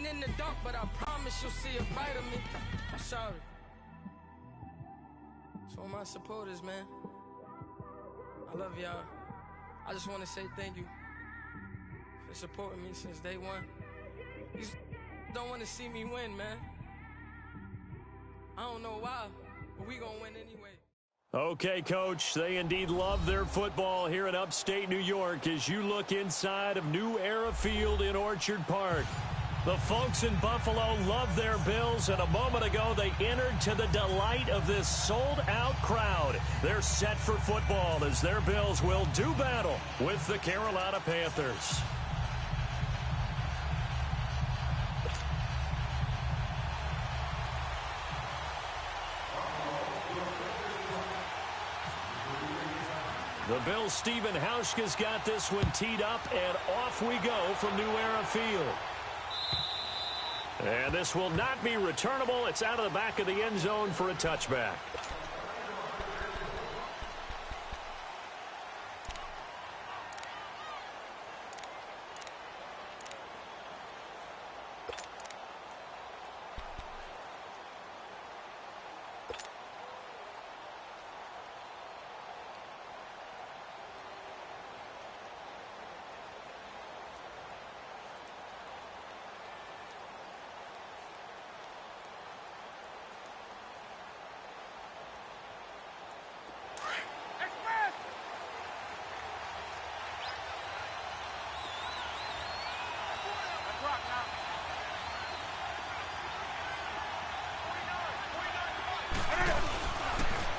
Even in the dark, but I promise you'll see a brighter me. I'm sorry. To all my supporters, man. I love y'all. I just want to say thank you for supporting me since day one. You don't want to see me win, man. I don't know why, but we gonna win anyway. Okay, Coach, they indeed love their football here in upstate New York as you look inside of New Era Field in Orchard Park. The folks in Buffalo love their Bills, and a moment ago they entered to the delight of this sold-out crowd. They're set for football as their Bills will do battle with the Carolina Panthers. The Bills' Stephen Hauschka's got this one teed up, and off we go from New Era Field. And this will not be returnable. It's out of the back of the end zone for a touchback.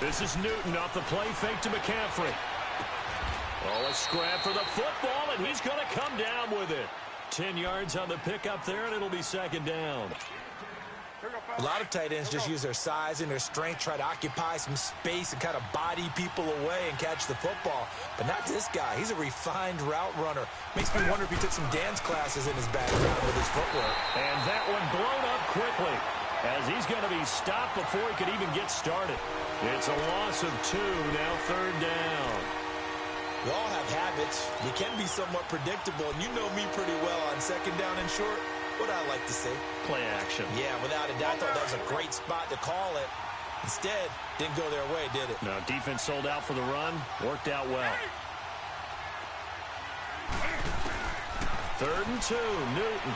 This is Newton off the play fake to McCaffrey. Oh, a scrap for the football, and he's going to come down with it. 10 yards on the pickup there, and it'll be second down. A lot of tight ends just use their size and their strength, try to occupy some space and kind of body people away and catch the football. But not this guy. He's a refined route runner. Makes me wonder if he took some dance classes in his background with his footwork. And that one blown up quickly as he's going to be stopped before he could even get started. It's a loss of 2, now third down. We all have habits. You can be somewhat predictable, and you know me pretty well on second down and short. What I like to say? Play action. Yeah, without a doubt, I thought that was a great spot to call it. Instead, didn't go their way, did it? No, defense sold out for the run. Worked out well. 3rd and 2, Newton.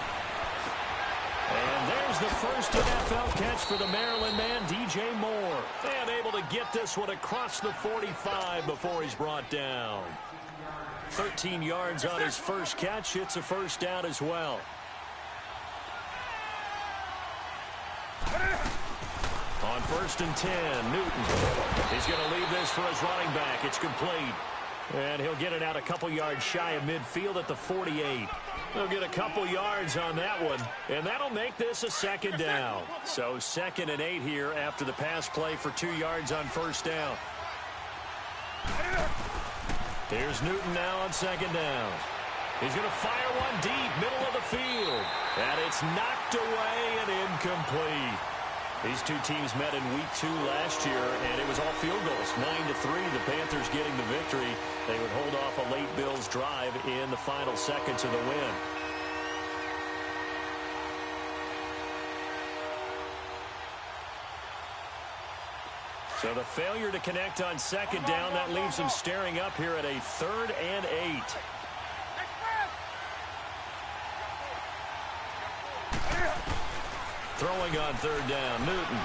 And there's the first NFL catch for the Maryland man, DJ Moore. And able to get this one across the 45 before he's brought down. 13 yards on his first catch. It's a first down as well. On 1st and 10, Newton. He's going to leave this for his running back. It's complete. And he'll get it out a couple yards shy of midfield at the 48. He'll get a couple yards on that one, and that'll make this a second down. So 2nd and 8 here after the pass play for 2 yards on first down. Here's Newton now on second down. He's going to fire one deep, middle of the field. And it's knocked away and incomplete. These two teams met in week 2 last year, and it was all field goals. 9-3, the Panthers getting the victory. They would hold off a late Bills drive in the final seconds of the win. So the failure to connect on second down, that leaves them staring up here at a 3rd and 8. Throwing on 3rd down, Newton.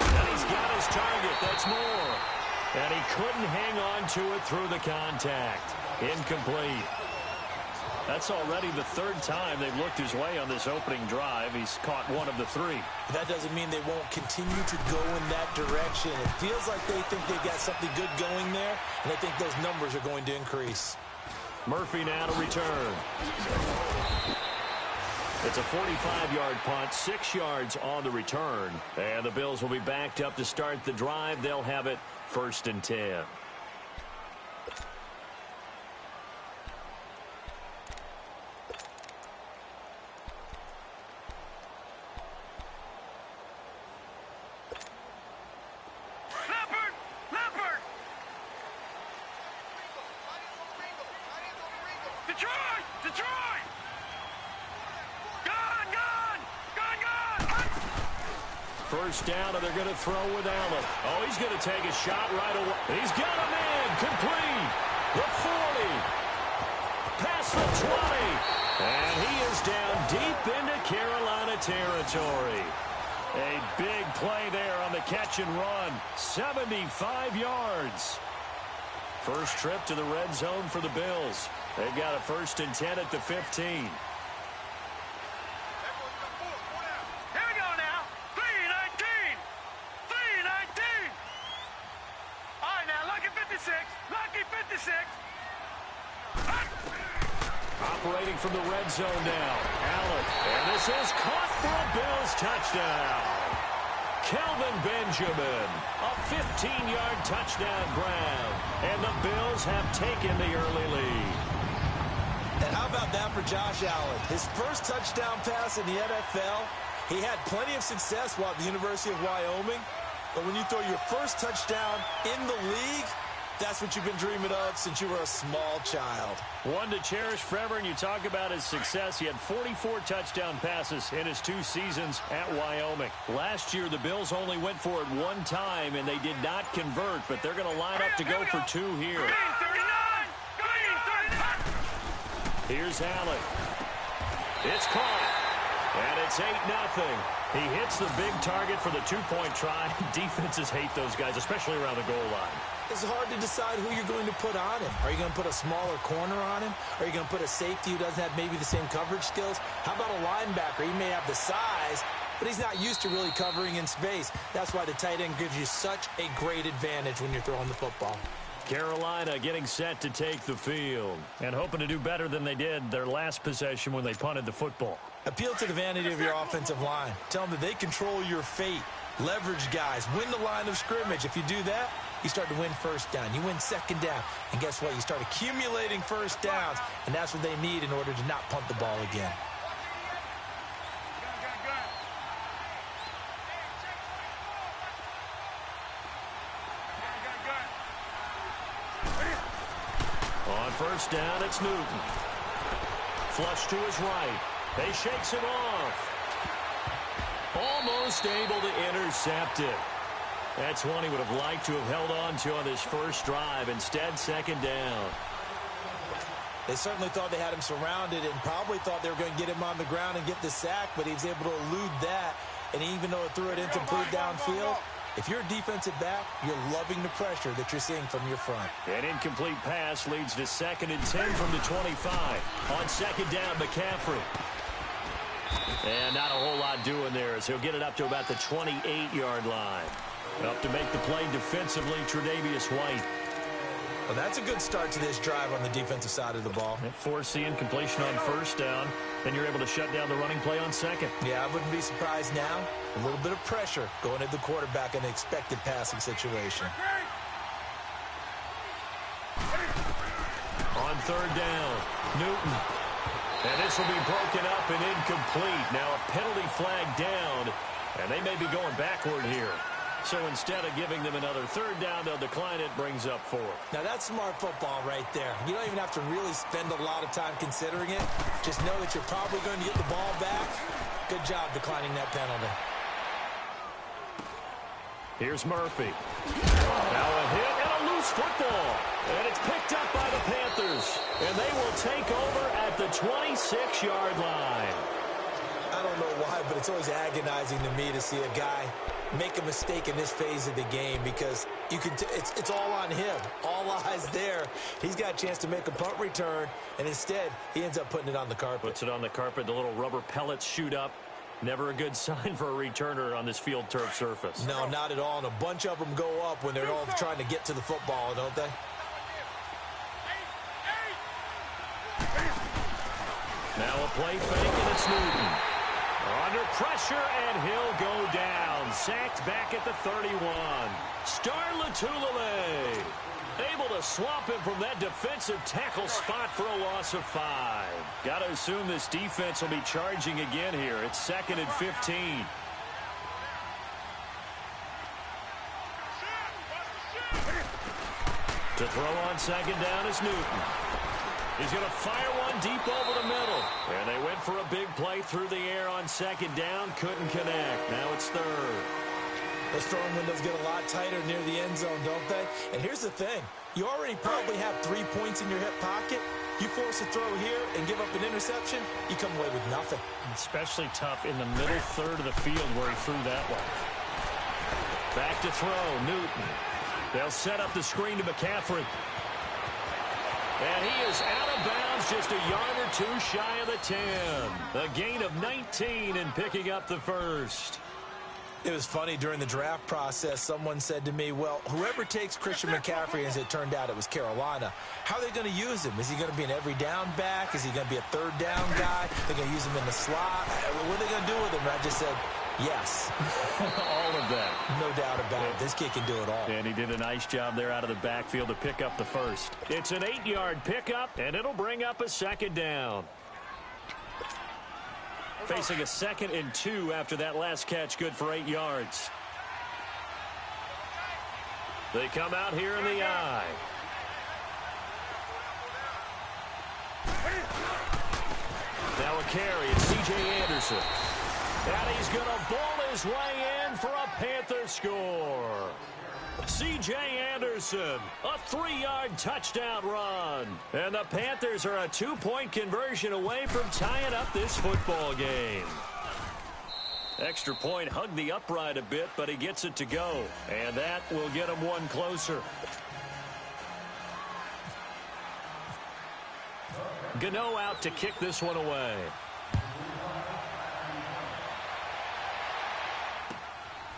And he's got his target. That's Moore. And he couldn't hang on to it through the contact. Incomplete. That's already the 3rd time they've looked his way on this opening drive. He's caught 1 of the 3. That doesn't mean they won't continue to go in that direction. It feels like they think they've got something good going there, and I think those numbers are going to increase. Murphy now to return. It's a 45-yard punt, 6 yards on the return. And the Bills will be backed up to start the drive. They'll have it 1st and 10. Detroit! Detroit! Go! first down, and they're going to throw with Allen. Oh, he's going to take a shot right away. He's got him in. Complete. The 40. Past the 20. And he is down deep into Carolina territory. A big play there on the catch and run. 75 yards. First trip to the red zone for the Bills. They've got a 1st and 10 at the 15. Operating from the red zone now. Allen. And this is caught for a Bills touchdown. Kelvin Benjamin. A 15-yard touchdown grab. And the Bills have taken the early lead. And how about that for Josh Allen? His first touchdown pass in the NFL. He had plenty of success while at the University of Wyoming. But when you throw your first touchdown in the league, that's what you've been dreaming of since you were a small child. One to cherish forever, and you talk about his success. He had 44 touchdown passes in his 2 seasons at Wyoming. Last year, the Bills only went for it 1 time, and they did not convert, but they're going to line up to go for 2 here. Here's Allen. It's caught, and it's 8-0. He hits the big target for the 2-point try. Defenses hate those guys, especially around the goal line. It's hard to decide who you're going to put on him. Are you going to put a smaller corner on him? Are you going to put a safety who doesn't have maybe the same coverage skills? How about a linebacker? He may have the size, but he's not used to really covering in space. That's why the tight end gives you such a great advantage when you're throwing the football. Carolina getting set to take the field and hoping to do better than they did their last possession when they punted the football. Appeal to the vanity of your offensive line. Tell them that they control your fate. Leverage guys. Win the line of scrimmage. If you do that, you start to win first down. You win second down. And guess what? You start accumulating first downs. And that's what they need in order to not punt the ball again. On first down, it's Newton. Flush to his right. They shakes it off. Almost able to intercept it. That's one he would have liked to have held on to on his first drive. Instead, second down. They certainly thought they had him surrounded and probably thought they were going to get him on the ground and get the sack, but he was able to elude that. And even though it threw it incomplete downfield, if you're a defensive back, you're loving the pressure that you're seeing from your front. An incomplete pass leads to 2nd and 10 from the 25. On second down, McCaffrey. And not a whole lot doing there as he'll get it up to about the 28-yard line. Up to make the play defensively, Tre'Davious White. Well, that's a good start to this drive on the defensive side of the ball. Force the incompletion on first down. Then you're able to shut down the running play on second. Yeah, I wouldn't be surprised now. A little bit of pressure going at the quarterback in an expected passing situation. On third down, Newton. And this will be broken up and incomplete. Now a penalty flag down, and they may be going backward here. So instead of giving them another third down, they'll decline it, brings up 4. Now that's smart football right there. You don't even have to really spend a lot of time considering it. Just know that you're probably going to get the ball back. Good job declining that penalty. Here's Murphy. Now a hit and a loose football. And it's picked up by the Panthers. And they will take over at the 26-yard line. I don't know why, but it's always agonizing to me to see a guy make a mistake in this phase of the game because you can it's all on him. All eyes there. He's got a chance to make a punt return, and instead he ends up putting it on the carpet. Puts it on the carpet. The little rubber pellets shoot up. Never a good sign for a returner on this field turf surface. No, not at all. And a bunch of them go up when they're all trying to get to the football, don't they? Now a play fake, and it's Newton. Under pressure, and he'll go down. Sacked back at the 31. Star Latulippe able to swamp him from that defensive tackle spot for a loss of 5. Got to assume this defense will be charging again here. It's 2nd and 15. To throw on second down is Newton. He's going to fire one deep over the middle. And they went for a big play through the air on on second down. Couldn't connect. Now it's third. Those throwing windows get a lot tighter near the end zone, don't they? And here's the thing. You already probably have 3 points in your hip pocket. You force a throw here and give up an interception, you come away with nothing. Especially tough in the middle third of the field where he threw that one. Back to throw, Newton. They'll set up the screen to McCaffrey. And he is out of bounds, just a yard or two shy of the 10. A gain of 19 and picking up the first. It was funny during the draft process. Someone said to me, well, whoever takes Christian McCaffrey, as it turned out it was Carolina, how are they going to use him? Is he going to be an every down back? Is he going to be a third down guy? They're going to use him in the slot? What are they going to do with him? And I just said, yes. All of that. No doubt about it. This kid can do it all. And he did a nice job there out of the backfield to pick up the first. It's an 8-yard pickup, and it'll bring up a second down. Facing a 2nd and 2 after that last catch, good for 8 yards. They come out here in the eye. Now a carry, it's C.J. Anderson. And he's going to bowl his way in for a Panther score. C.J. Anderson, a 3-yard touchdown run. And the Panthers are a 2-point conversion away from tying up this football game. Extra point hugged the upright a bit, but he gets it to go. And that will get him one closer. Gano out to kick this one away.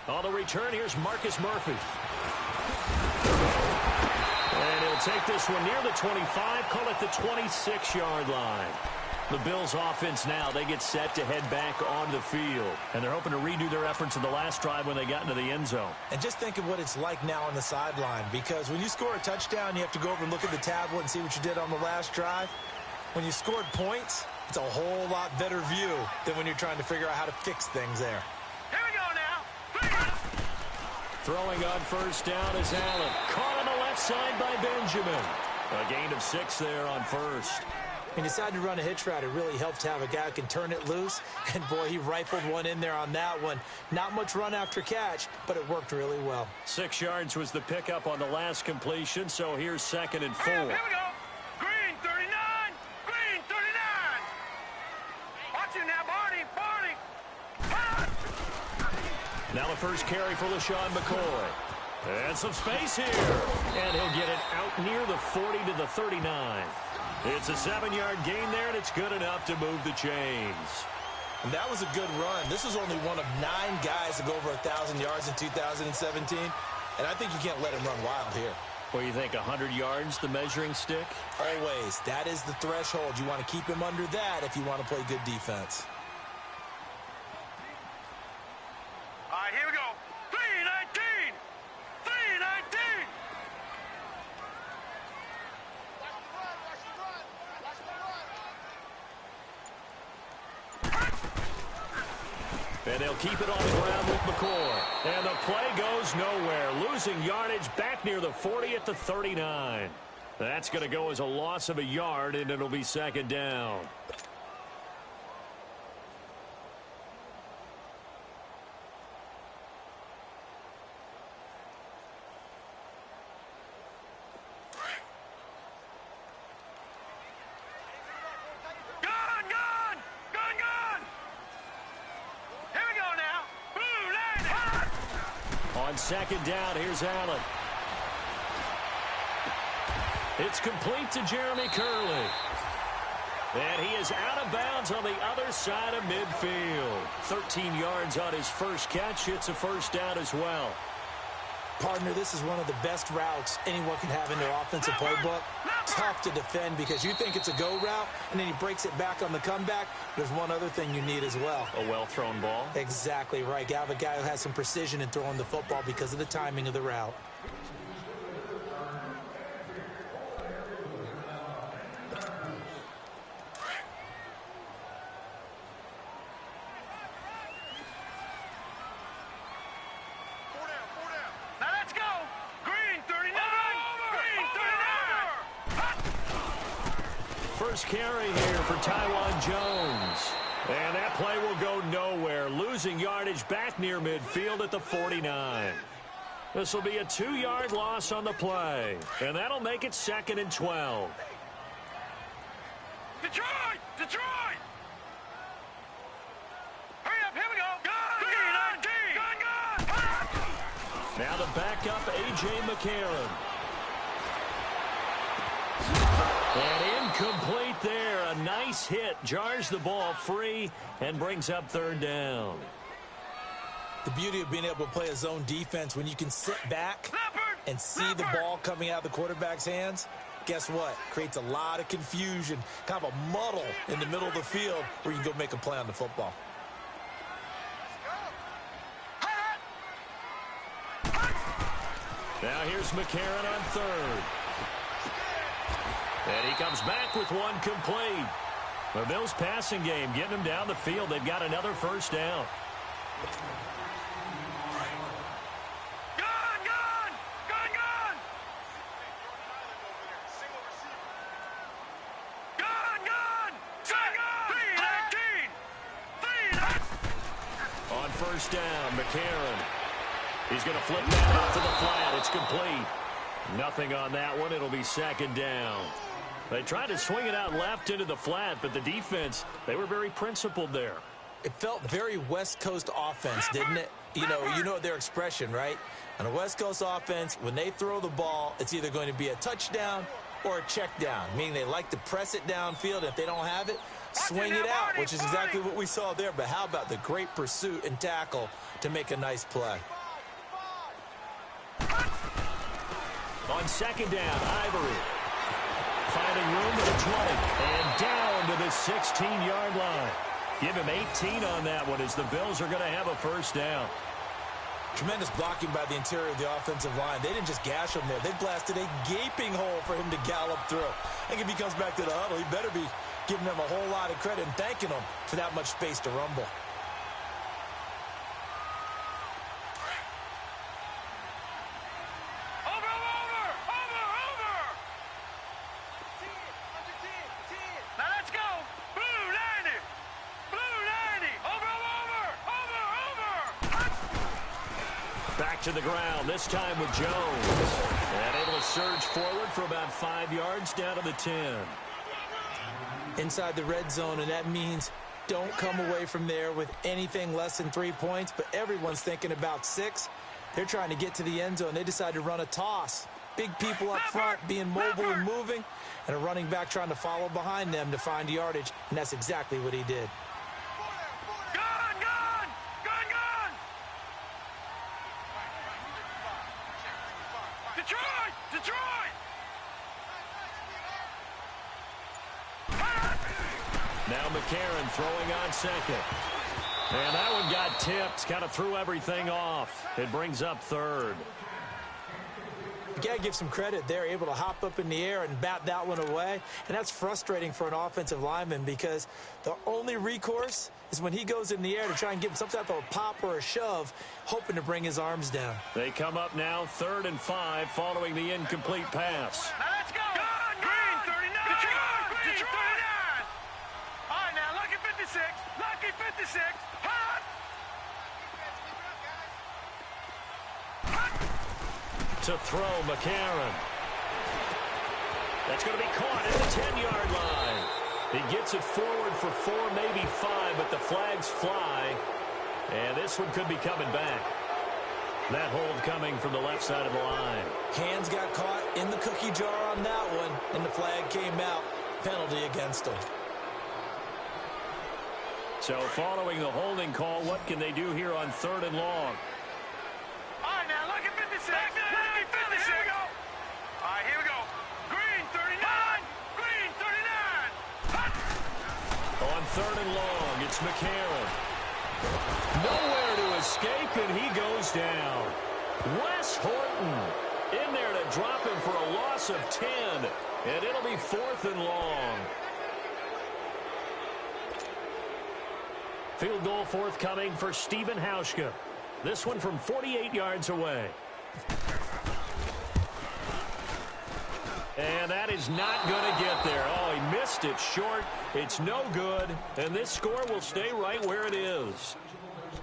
On the return, here's Marcus Murphy. And he'll take this one near the 25, call it the 26-yard line. The Bills offense now, they get set to head back on the field. And they're hoping to redo their efforts in the last drive when they got into the end zone. And just think of what it's like now on the sideline, because when you score a touchdown, you have to go over and look at the tablet and see what you did on the last drive. When you scored points, it's a whole lot better view than when you're trying to figure out how to fix things there. Here we go now. Throwing on first down is Allen. Caught on the left side by Benjamin. A gain of 6 there on first. When you decide to run a hitch route, it really helps to have a guy who can turn it loose. And, boy, he rifled one in there on that one. Not much run after catch, but it worked really well. 6 yards was the pickup on the last completion, so here's 2nd and 4. Here we go. Green 39. Green 39. Watch it now, Barney. Barney. Now the first carry for LaShawn McCoy. And some space here. And he'll get it out near the 40 to the 39. It's a 7-yard gain there, and it's good enough to move the chains. And that was a good run. This was only one of 9 guys to go over 1,000 yards in 2017. And I think you can't let him run wild here. What do you think, 100 yards, the measuring stick? Always. That is the threshold. You want to keep him under that if you want to play good defense. All right, here we go. 319. 319. And they'll keep it on the ground with McCoy. And the play goes nowhere. Losing yardage back near the 40 at the 39. That's going to go as a loss of a yard, and it'll be 2nd down. On 2nd down, here's Allen. It's complete to Jeremy Curley. And he is out of bounds on the other side of midfield. 13 yards on his first catch. It's a first down as well. Partner, this is one of the best routes anyone can have in their offensive playbook. Tough to defend because you think it's a go route, and then he breaks it back on the comeback. There's one other thing you need as well. A well-thrown ball? Exactly right. You have a guy who has some precision in throwing the football because of the timing of the route. First carry here for Tywan Jones. And that play will go nowhere, losing yardage back near midfield at the 49. This will be a 2-yard loss on the play, and that'll make it 2nd and 12. Detroit! Detroit! Hurry up, here we go! Gun! Now the backup, A.J. McCarron. And incomplete there. A nice hit. Jars the ball free and brings up 3rd down. The beauty of being able to play a zone defense when you can sit back and see the ball coming out of the quarterback's hands, guess what? Creates a lot of confusion, kind of a muddle in the middle of the field where you can go make a play on the football. Now here's McCarron on 3rd. And he comes back with one complete. The Bills passing game getting them down the field. They've got another 1st down. On 1st down, McCarron. He's going to flip that out to the flat. It's complete. Nothing on that one. It'll be 2nd down. They tried to swing it out left into the flat, but the defense, they were very principled there. It felt very West Coast offense, didn't it? You know their expression, right? On a West Coast offense, when they throw the ball, it's either going to be a touchdown or a check down, meaning they like to press it downfield. If they don't have it, swing it out, which is exactly what we saw there. But how about the great pursuit and tackle to make a nice play? On 2nd down, Ivory. Finding room at the 20. And down to the 16-yard line. Give him 18 on that one as the Bills are going to have a 1st down. Tremendous blocking by the interior of the offensive line. They didn't just gash him there. They blasted a gaping hole for him to gallop through. I think if he comes back to the huddle, he better be giving them a whole lot of credit and thanking them for that much space to rumble. To the ground, this time with Jones. And able to surge forward for about 5 yards down to the 10. Inside the red zone, and that means don't come away from there with anything less than 3 points, but everyone's thinking about 6. They're trying to get to the end zone. They decide to run a toss. Big people up front being mobile and moving, and a running back trying to follow behind them to find yardage, and that's exactly what he did. Now McCarron throwing on 2nd. And that one got tipped. Kind of threw everything off. It brings up 3rd. You got to give some credit. They're able to hop up in the air and bat that one away. And that's frustrating for an offensive lineman because the only recourse is when he goes in the air to try and give him some type of a pop or a shove, hoping to bring his arms down. They come up now 3rd and 5 following the incomplete pass. Now let's go. Green 39. Green 39. All right, now lucky 56. Lucky 56. Hot. To throw, McCarron. That's going to be caught at the 10-yard line. He gets it forward for 4, maybe 5, but the flags fly. And this one could be coming back. That hold coming from the left side of the line. Hands got caught in the cookie jar on that one, and the flag came out. Penalty against him. So following the holding call, what can they do here on 3rd and long? All right, now look at 56. Lucky 56. Here we go. All right, here we go. Green 39. Green 39. Hot. On 3rd and long, it's McCarron. Nowhere to escape, and he goes down. Wes Horton in there to drop him for a loss of 10, and it'll be 4th and long. Field goal forthcoming for Stephen Hauschka. This one from 48 yards away. And that is not going to get there. Oh, he missed it short. It's no good. And this score will stay right where it is.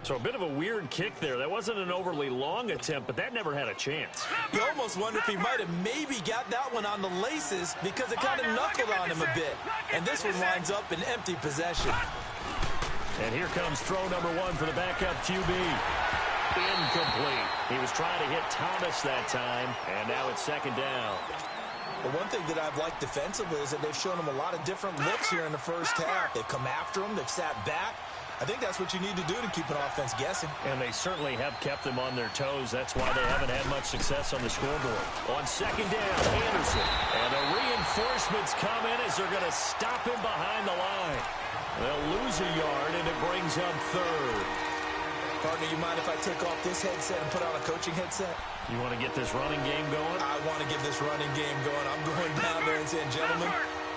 So a bit of a weird kick there. That wasn't an overly long attempt, but that never had a chance. You almost wonder if he might have maybe got that one on the laces because it kind of knuckled on him a bit. And this one winds up in empty possession. And here comes throw number one for the backup QB. Incomplete. He was trying to hit Thomas that time, and now it's second down. Well, one thing that I've liked defensively is that they've shown him a lot of different looks here in the first half. They've come after him. They've sat back. I think that's what you need to do to keep an offense guessing. And they certainly have kept them on their toes. That's why they haven't had much success on the scoreboard. On second down, Anderson. And the reinforcements come in as they're going to stop him behind the line. They'll lose a yard, and it brings up third. Partner, you mind if I take off this headset and put on a coaching headset? You want to get this running game going? I want to get this running game going. I'm going down there and saying, gentlemen,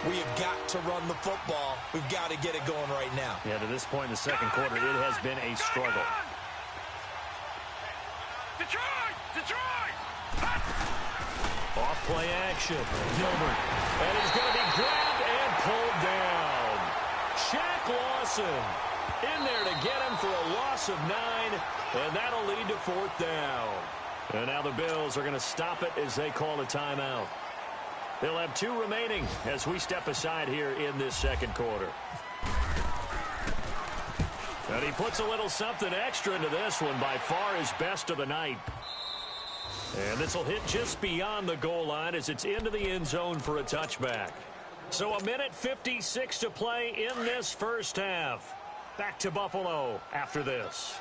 we have got to run the football. We've got to get it going right now. Yeah, to this point in the second quarter, it has been a struggle. Detroit! Off play action. Gilbert. And he's going to be grabbed and pulled down. Shaq Lawson in there to get him for a loss of 9, and that'll lead to fourth down. And now the Bills are going to stop it as they call a timeout. They'll have 2 remaining as we step aside here in this second quarter. And he puts a little something extra into this one, by far his best of the night. And this will hit just beyond the goal line as it's into the end zone for a touchback. So 1:56 to play in this first half. Back to Buffalo after this.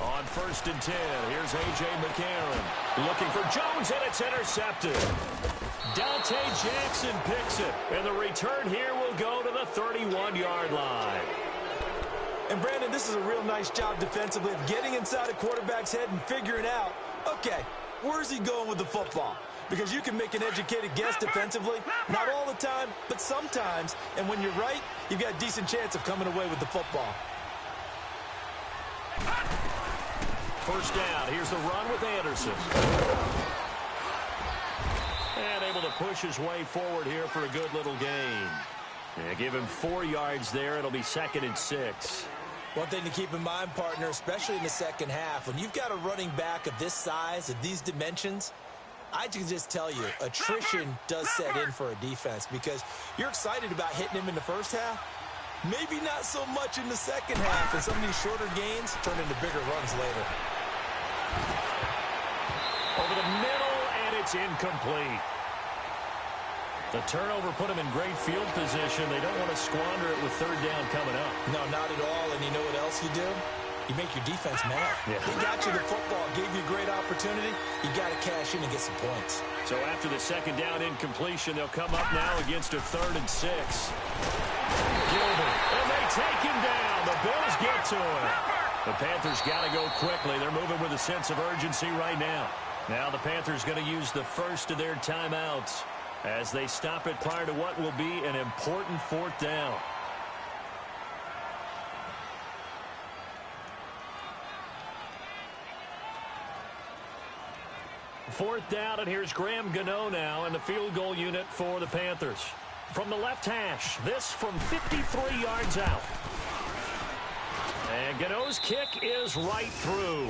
On 1st and 10, here's A.J. McCarron. Looking for Jones, and it's intercepted. Dante Jackson picks it, and the return here will go to the 31-yard line. And, Brandon, this is a real nice job defensively of getting inside a quarterback's head and figuring out, okay, where's he going with the football? Because you can make an educated guess defensively, not all the time, but sometimes. And when you're right, you've got a decent chance of coming away with the football. First down. Here's the run with Anderson. And able to push his way forward here for a good little gain. Yeah, give him 4 yards there. It'll be 2nd and 6. One thing to keep in mind, partner, especially in the second half, when you've got a running back of this size, of these dimensions, I can just tell you, attrition does set in for a defense because you're excited about hitting him in the first half. Maybe not so much in the second half, and some of these shorter gains turn into bigger runs later. Over the middle, and it's incomplete. The turnover put them in great field position. They don't want to squander it with 3rd down coming up. No, not at all, and you know what else you do? You make your defense mad. Yeah. He got you the football, gave you a great opportunity. You got to cash in and get some points. So after the 2nd down incompletion, they'll come up now against a 3rd and 6. Gilbert, and they take him down. The Bills get to him. The Panthers got to go quickly. They're moving with a sense of urgency right now. Now the Panthers going to use the first of their timeouts as they stop it prior to what will be an important 4th down. Fourth down, and here's Graham Gano now in the field goal unit for the Panthers. From the left hash, this from 53 yards out. And Gano's kick is right through.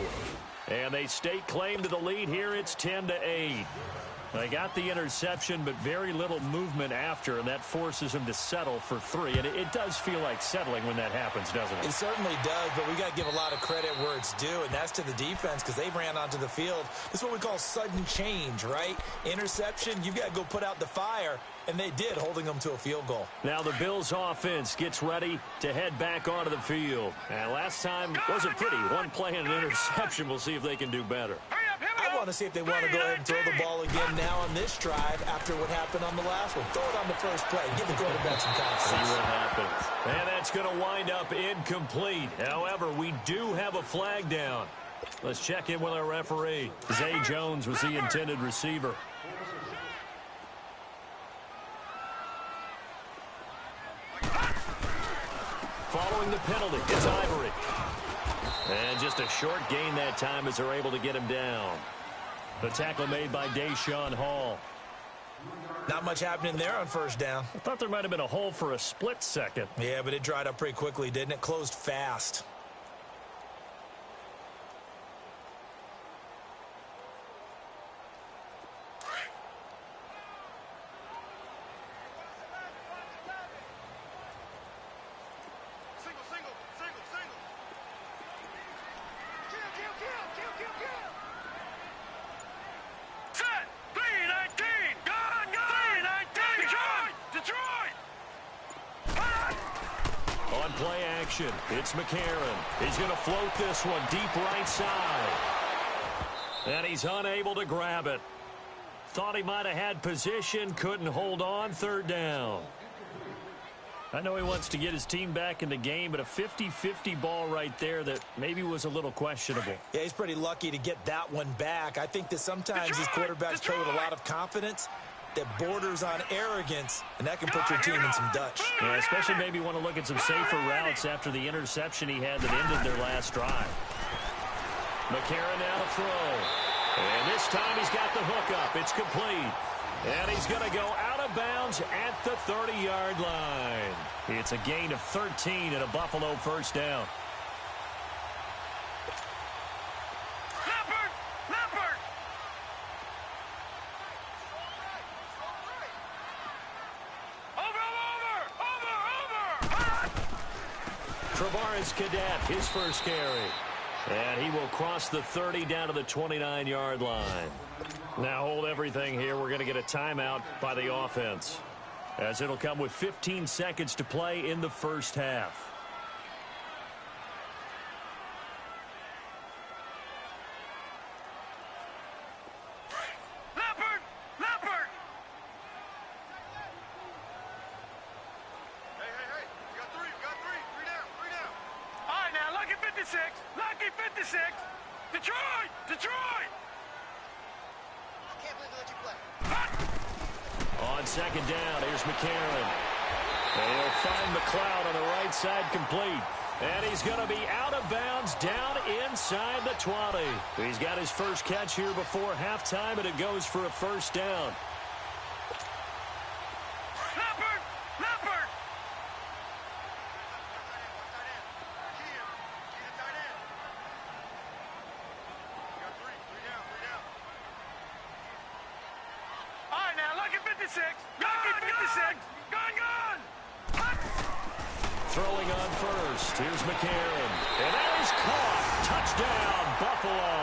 And they stake claim to the lead here. It's 10-8. They got the interception, but very little movement after, and that forces them to settle for 3. And it does feel like settling when that happens, doesn't it? It certainly does, but we got to give a lot of credit where it's due, and that's to the defense because they ran onto the field. This is what we call sudden change, right? Interception, you've got to go put out the fire, and they did, holding them to a field goal. Now the Bills offense gets ready to head back onto the field. And last time wasn't pretty. 1 play and an interception. We'll see if they can do better. I want to see if they want to go ahead and throw the ball again now on this drive after what happened on the last one. Throw it on the first play. Give the quarterback some confidence. See what happens. And that's going to wind up incomplete. However, we do have a flag down. Let's check in with our referee. Zay Jones was the intended receiver. Following the penalty, it's Ivory. And just a short gain that time as they're able to get him down. The tackle made by Deshaun Hall. Not much happening there on first down. I thought there might have been a hole for a split second. Yeah, but it dried up pretty quickly, didn't it? Closed fast. Play action. It's McCarron. He's going to float this one deep right side. And he's unable to grab it. Thought he might have had position. Couldn't hold on. Third down. I know he wants to get his team back in the game, but a 50-50 ball right there that maybe was a little questionable. Yeah, he's pretty lucky to get that one back. I think that sometimes these quarterbacks play with a lot of confidence that borders on arrogance, and that can put your team in some Dutch. Yeah, especially maybe want to look at some safer routes after the interception he had that ended their last drive. McCarron now to throw. And this time he's got the hook up. It's complete. And he's going to go out of bounds at the 30-yard line. It's a gain of 13 and a Buffalo first down. Cadet, his first carry. And he will cross the 30 down to the 29-yard line. Now hold everything here. We're going to get a timeout by the offense, as it'll come with 15 seconds to play in the first half. On second down, here's McCarron. And he'll find McLeod on the right side complete. And he's going to be out of bounds down inside the 20. He's got his first catch here before halftime, and it goes for a first down. Throwing on first. Here's McCarron. And that is caught. Touchdown, Buffalo.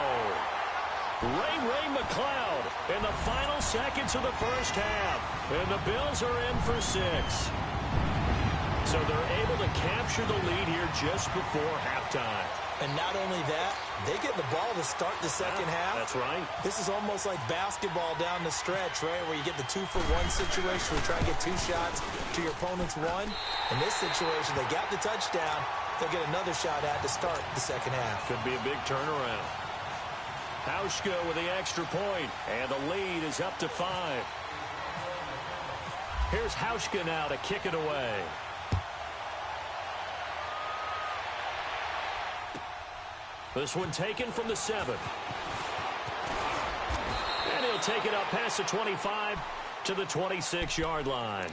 Ray McLeod in the final seconds of the first half. And the Bills are in for 6. So they're able to capture the lead here just before halftime. And not only that, they get the ball to start the second half. That's right. This is almost like basketball down the stretch, right, where you get the 2-for-1 situation where you try to get 2 shots to your opponent's 1. In this situation, they got the touchdown. They'll get another shot at to start the second half. Could be a big turnaround. Hauschka with the extra point, and the lead is up to 5. Here's Hauschka now to kick it away. This one taken from the 7. And he'll take it up past the 25 to the 26-yard line.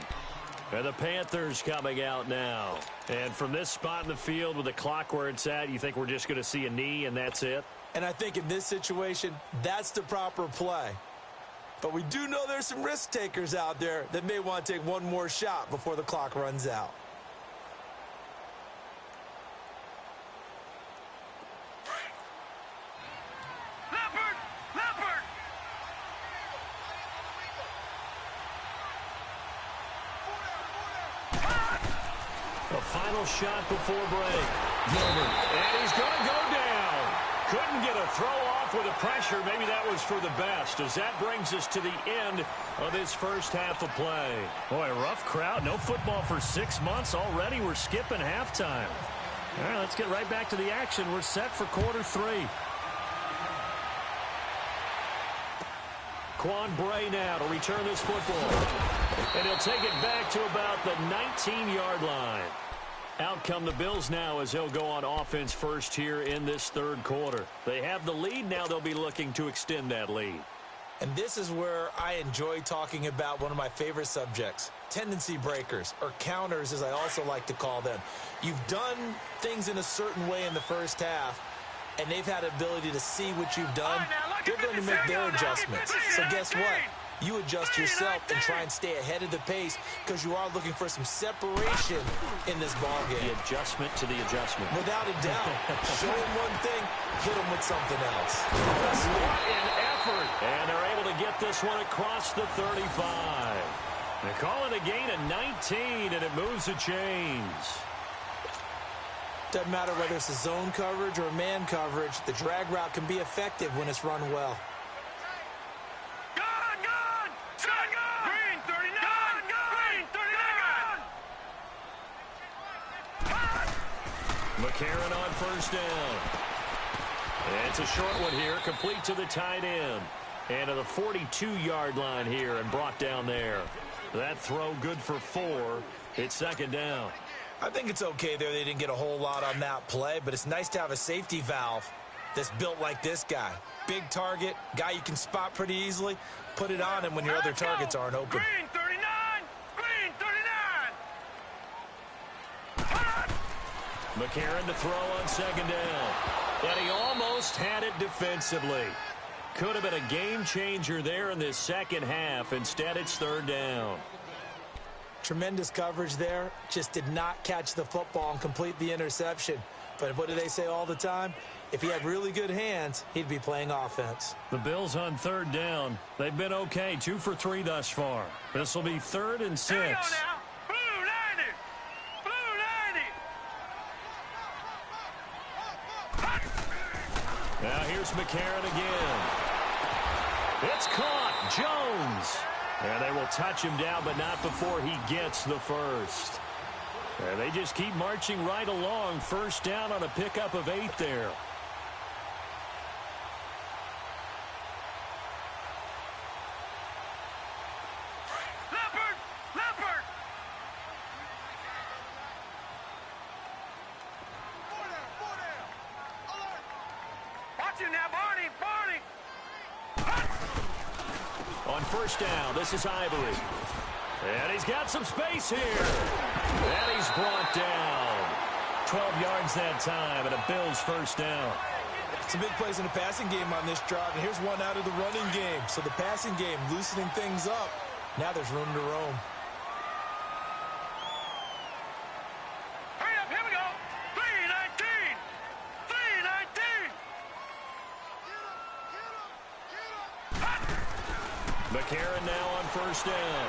And the Panthers coming out now. And from this spot in the field with the clock where it's at, you think we're just going to see a knee and that's it? And I think in this situation, that's the proper play. But we do know there's some risk takers out there that may want to take one more shot before the clock runs out. Final shot before break. Gilbert. And he's going to go down. Couldn't get a throw off with the pressure. Maybe that was for the best, as that brings us to the end of this first half of play. Boy, a rough crowd. No football for 6 months already. We're skipping halftime. All right, let's get right back to the action. We're set for quarter 3. Quan Bray now to return this football. And he'll take it back to about the 19-yard line. Out come the Bills now as they'll go on offense first here in this third quarter. They have the lead. Now they'll be looking to extend that lead. And this is where I enjoy talking about one of my favorite subjects, tendency breakers, or counters as I also like to call them. You've done things in a certain way in the first half, and they've had the ability to see what you've done. They're going to make their adjustments. So guess what? You adjust yourself and try and stay ahead of the pace because you are looking for some separation in this ballgame. The adjustment to the adjustment. Without a doubt. Show them one thing, hit them with something else. What an effort. And they're able to get this one across the 35. They call it a gain of 19, and it moves the chains. Doesn't matter whether it's a zone coverage or man coverage, the drag route can be effective when it's run well. McCarron on first down. It's a short one here, complete to the tight end. And to the 42-yard line here and brought down there. That throw good for 4. It's second down. I think it's okay there. They didn't get a whole lot on that play, but it's nice to have a safety valve that's built like this guy. Big target, guy you can spot pretty easily. Put it on him when your other targets aren't open. Green 39! Green 39! McCarron to throw on second down. And he almost had it defensively. Could have been a game changer there in this second half. Instead, it's third down. Tremendous coverage there. Just did not catch the football and complete the interception. But what do they say all the time? If he had really good hands, he'd be playing offense. The Bills on third down. They've been okay, 2 for 3 thus far. This will be 3rd and 6. Here we go now. Blue 90. Blue 90. Now here's McCarron again. It's caught. Jones. And they will touch him down, but not before he gets the first. And they just keep marching right along. First down on a pickup of 8 there. Leopard. Watch him now, Barney. On first down, this is Ivory. And he's got some space here. And he's brought down. 12 yards that time, and a Bills first down. Some big plays in the passing game on this drive, and here's one out of the running game. So the passing game loosening things up. Now there's room to roam. Hurry up, here we go. 319. 319. McCarron now on first down.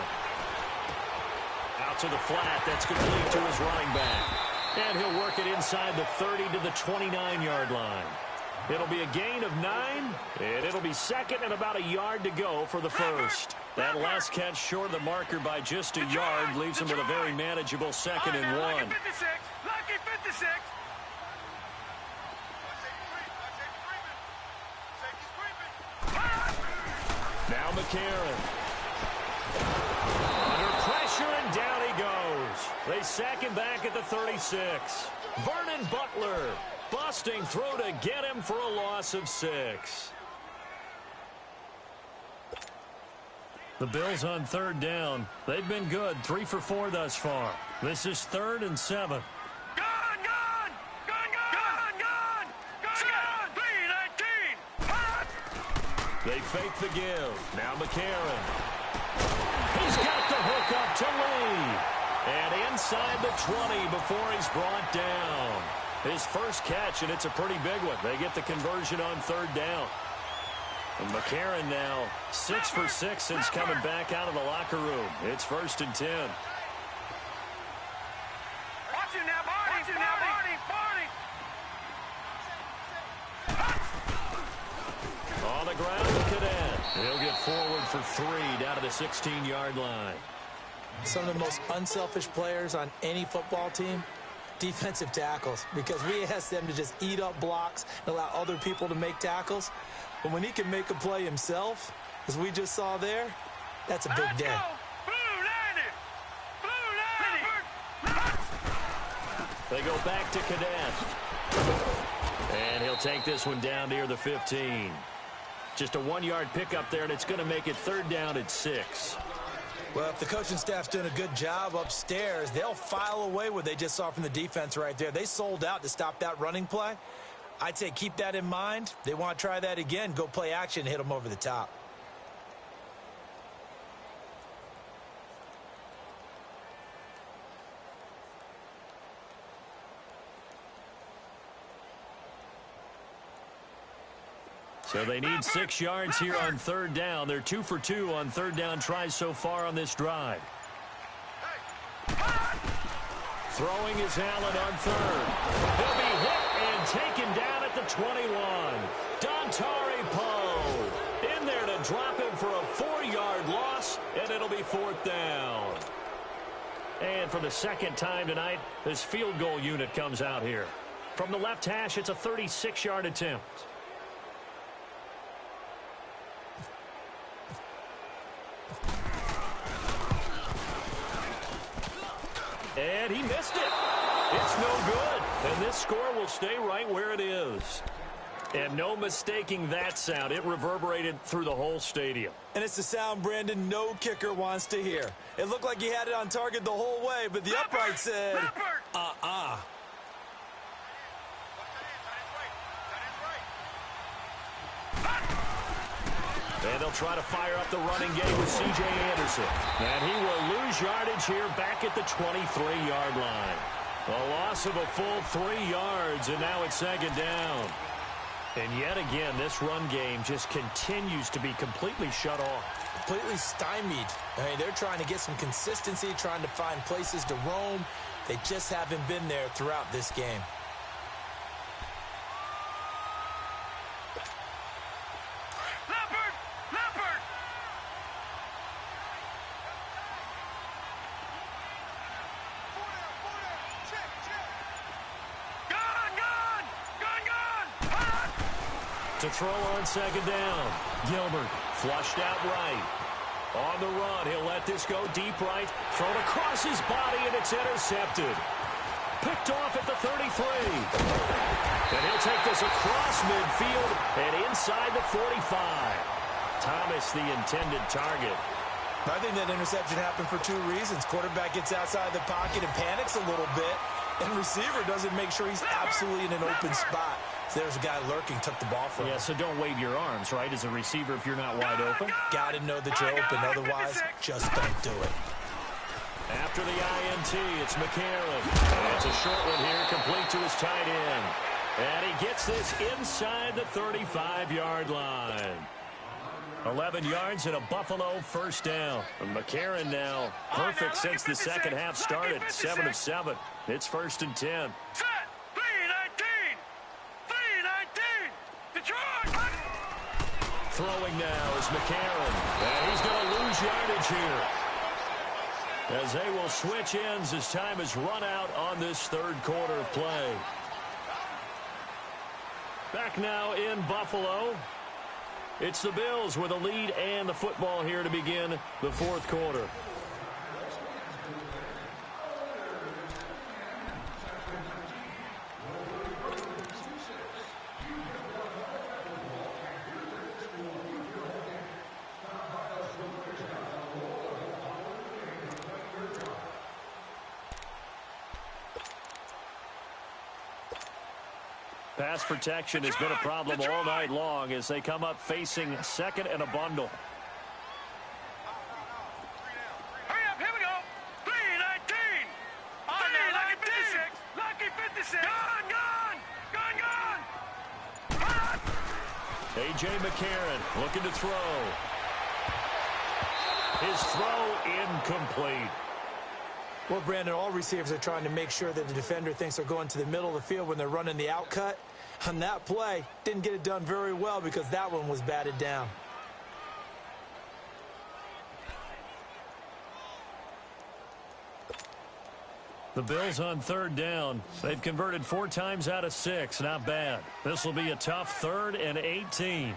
Out to the flat. That's complete to his running back. And he'll work it inside the 30 to the 29-yard line. It'll be a gain of 9, and it'll be second and about a yard to go for the first. That last catch short of the marker by just a yard leaves him with a very manageable 2nd and 1. Lucky 56. Now McCarron. Under pressure, and down he goes. They sack him back at the 36. Vernon Butler. Busting throw to get him for a loss of 6. The Bills on third down. They've been good, 3 for 4 thus far. This is 3rd and 7. Gun! 319. They fake the give. Now McCarron. He's got the hook up to Lee. And inside the 20 before he's brought down. His first catch, and it's a pretty big one. They get the conversion on third down. And McCarron now 6 for 6 since coming back out of the locker room. It's 1st and 10. Watch him now, Barney. On the ground, the cadet. He'll get forward for 3 down to the 16-yard line. Some of the most unselfish players on any football team, defensive tackles, because we ask them to just eat up blocks and allow other people to make tackles. But when he can make a play himself, as we just saw there, that's a big day. Blue 90. They go back to Cadet. And he'll take this one down near the 15. Just a 1-yard pickup there, and it's going to make it 3rd down at 6. Well, if the coaching staff's doing a good job upstairs, they'll file away what they just saw from the defense right there. They sold out to stop that running play. I'd say keep that in mind. They want to try that again. Go play action, hit them over the top. So they need 6 yards here on 3rd down. They're 2 for 2 on 3rd down tries so far on this drive. Throwing is Allen on 3rd. He'll be hit and taken down at the 21. Dontari Poe in there to drop him for a 4-yard loss, and it'll be 4th down. And for the 2nd time tonight, this field goal unit comes out here. From the left hash, it's a 36-yard attempt. And he missed it. It's no good. And this score will stay right where it is. And no mistaking that sound. It reverberated through the whole stadium. And it's the sound, Brandon, no kicker wants to hear. It looked like he had it on target the whole way, but the upright said, And they'll try to fire up the running game with C.J. Anderson. And he will lose yardage here back at the 23-yard line. A loss of a full 3 yards, and now it's 2nd down. And yet again, this run game just continues to be completely shut off. Completely stymied. I mean, they're trying to get some consistency, trying to find places to roam. They just haven't been there throughout this game. To throw on 2nd down. Gilbert flushed out right. On the run, he'll let this go deep right. Thrown across his body, and it's intercepted. Picked off at the 33. And he'll take this across midfield and inside the 45. Thomas, the intended target. I think that interception happened for 2 reasons. Quarterback gets outside the pocket and panics a little bit, and receiver doesn't make sure he's absolutely in an open spot. So there's a guy lurking, took the ball from him. Yeah, so don't wave your arms, right, as a receiver if you're not wide open. Got to know that you're open. Otherwise, just don't do it. After the INT, it's McCarron. And it's a short one here, complete to his tight end. And he gets this inside the 35-yard line. 11 yards and a Buffalo 1st down. And McCarron now perfect since the second half started. 7 of 7. It's 1st and 10. Set. 3-19. 3-19. Detroit. Throwing now is McCarron. And he's going to lose yardage here, as they will switch ends as time is run out on this 3rd quarter of play. Back now in Buffalo. It's the Bills with a lead and the football here to begin the 4th quarter. Pass protection has been a problem all night long as they come up facing 2nd and a bundle. Hurry up, here we go. 3-19. 3-19. Lucky 56. Gone. A.J. McCarron looking to throw. His throw incomplete. Well, Brandon, all receivers are trying to make sure that the defender thinks they're going to the middle of the field when they're running the out cut. On that play, didn't get it done very well because that one was batted down. The Bills on 3rd down. They've converted 4 times out of 6. Not bad. This will be a tough 3rd and 18.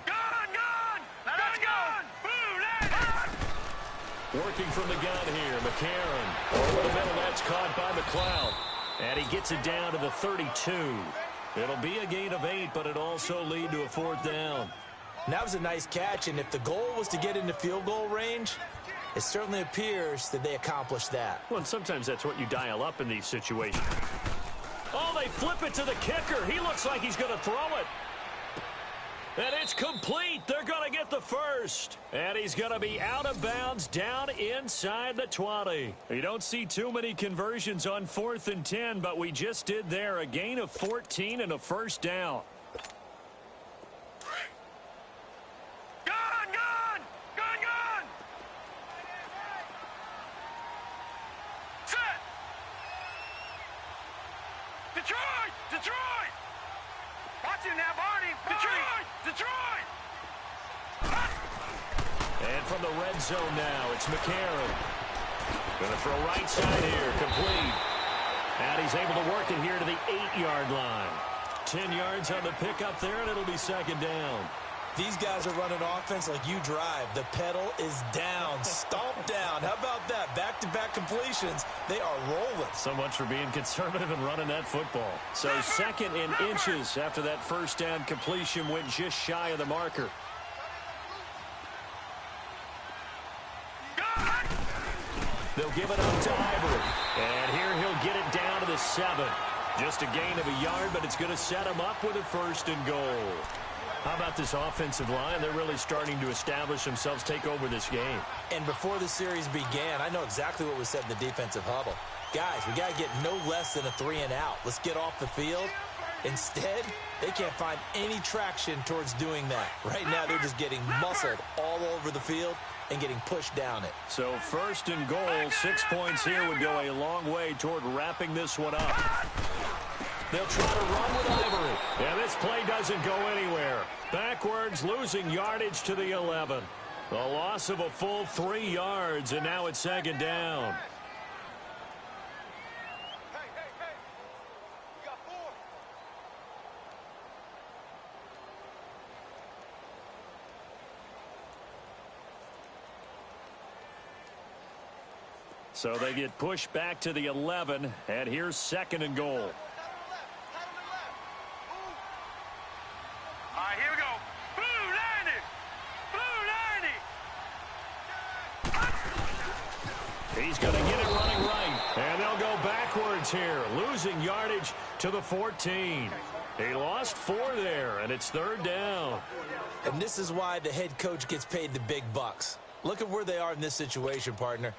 Working from the gun here, McCarron. Over the middle, that's caught by McLeod. And he gets it down to the 32. It'll be a gain of 8, but it also lead to a 4th down. And that was a nice catch, and if the goal was to get into field goal range, it certainly appears that they accomplished that. Well, and sometimes that's what you dial up in these situations. Oh, they flip it to the kicker. He looks like he's going to throw it. And it's complete. They're going to get the first. And he's going to be out of bounds down inside the 20. You don't see too many conversions on 4th and 10, but we just did there. A gain of 14 and a 1st down. Detroit! Watch him now, Barney! Detroit! And from the red zone now, it's McCarron. Going to throw right side here, complete. And he's able to work it here to the 8-yard line. 10 yards on the pickup there, and it'll be 2nd down. These guys are running offense like you drive. The pedal is down, stomp down. How about that? Back-to-back completions. They are rolling. So much for being conservative and running that football. So 2nd in inches after that 1st down completion went just shy of the marker. They'll give it up to Ivory. And here he'll get it down to the 7. Just a gain of a yard, but it's going to set him up with a 1st and goal. How about this offensive line? They're really starting to establish themselves, take over this game. And before the series began, I know exactly what was said in the defensive huddle. Guys, we got to get no less than a 3-and-out. Let's get off the field. Instead, they can't find any traction towards doing that. Right now, they're just getting muscled all over the field and getting pushed down it. So 1st and goal, 6 points here would go a long way toward wrapping this one up. They'll try to run with Ivory. And this play doesn't go anywhere. Backwards, losing yardage to the 11. The loss of a full 3 yards, and now it's 2nd down. You got 4. So they get pushed back to the 11, and here's 2nd and goal. All right, here we go. Blue 90. He's going to get it running right, and they'll go backwards here, losing yardage to the 14. He lost 4 there, and it's 3rd down. And this is why the head coach gets paid the big bucks. Look at where they are in this situation, partner.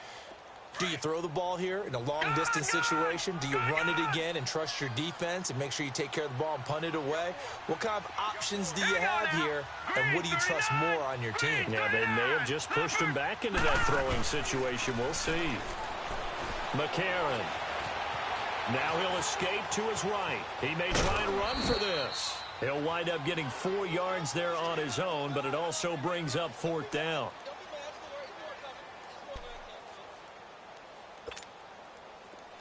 Do you throw the ball here in a long-distance situation? Do you run it again and trust your defense and make sure you take care of the ball and punt it away? What kind of options do you have here, and what do you trust more on your team? Yeah, they may have just pushed him back into that throwing situation. We'll see. McCarron. Now he'll escape to his right. He may try and run for this. He'll wind up getting 4 yards there on his own, but it also brings up 4th down.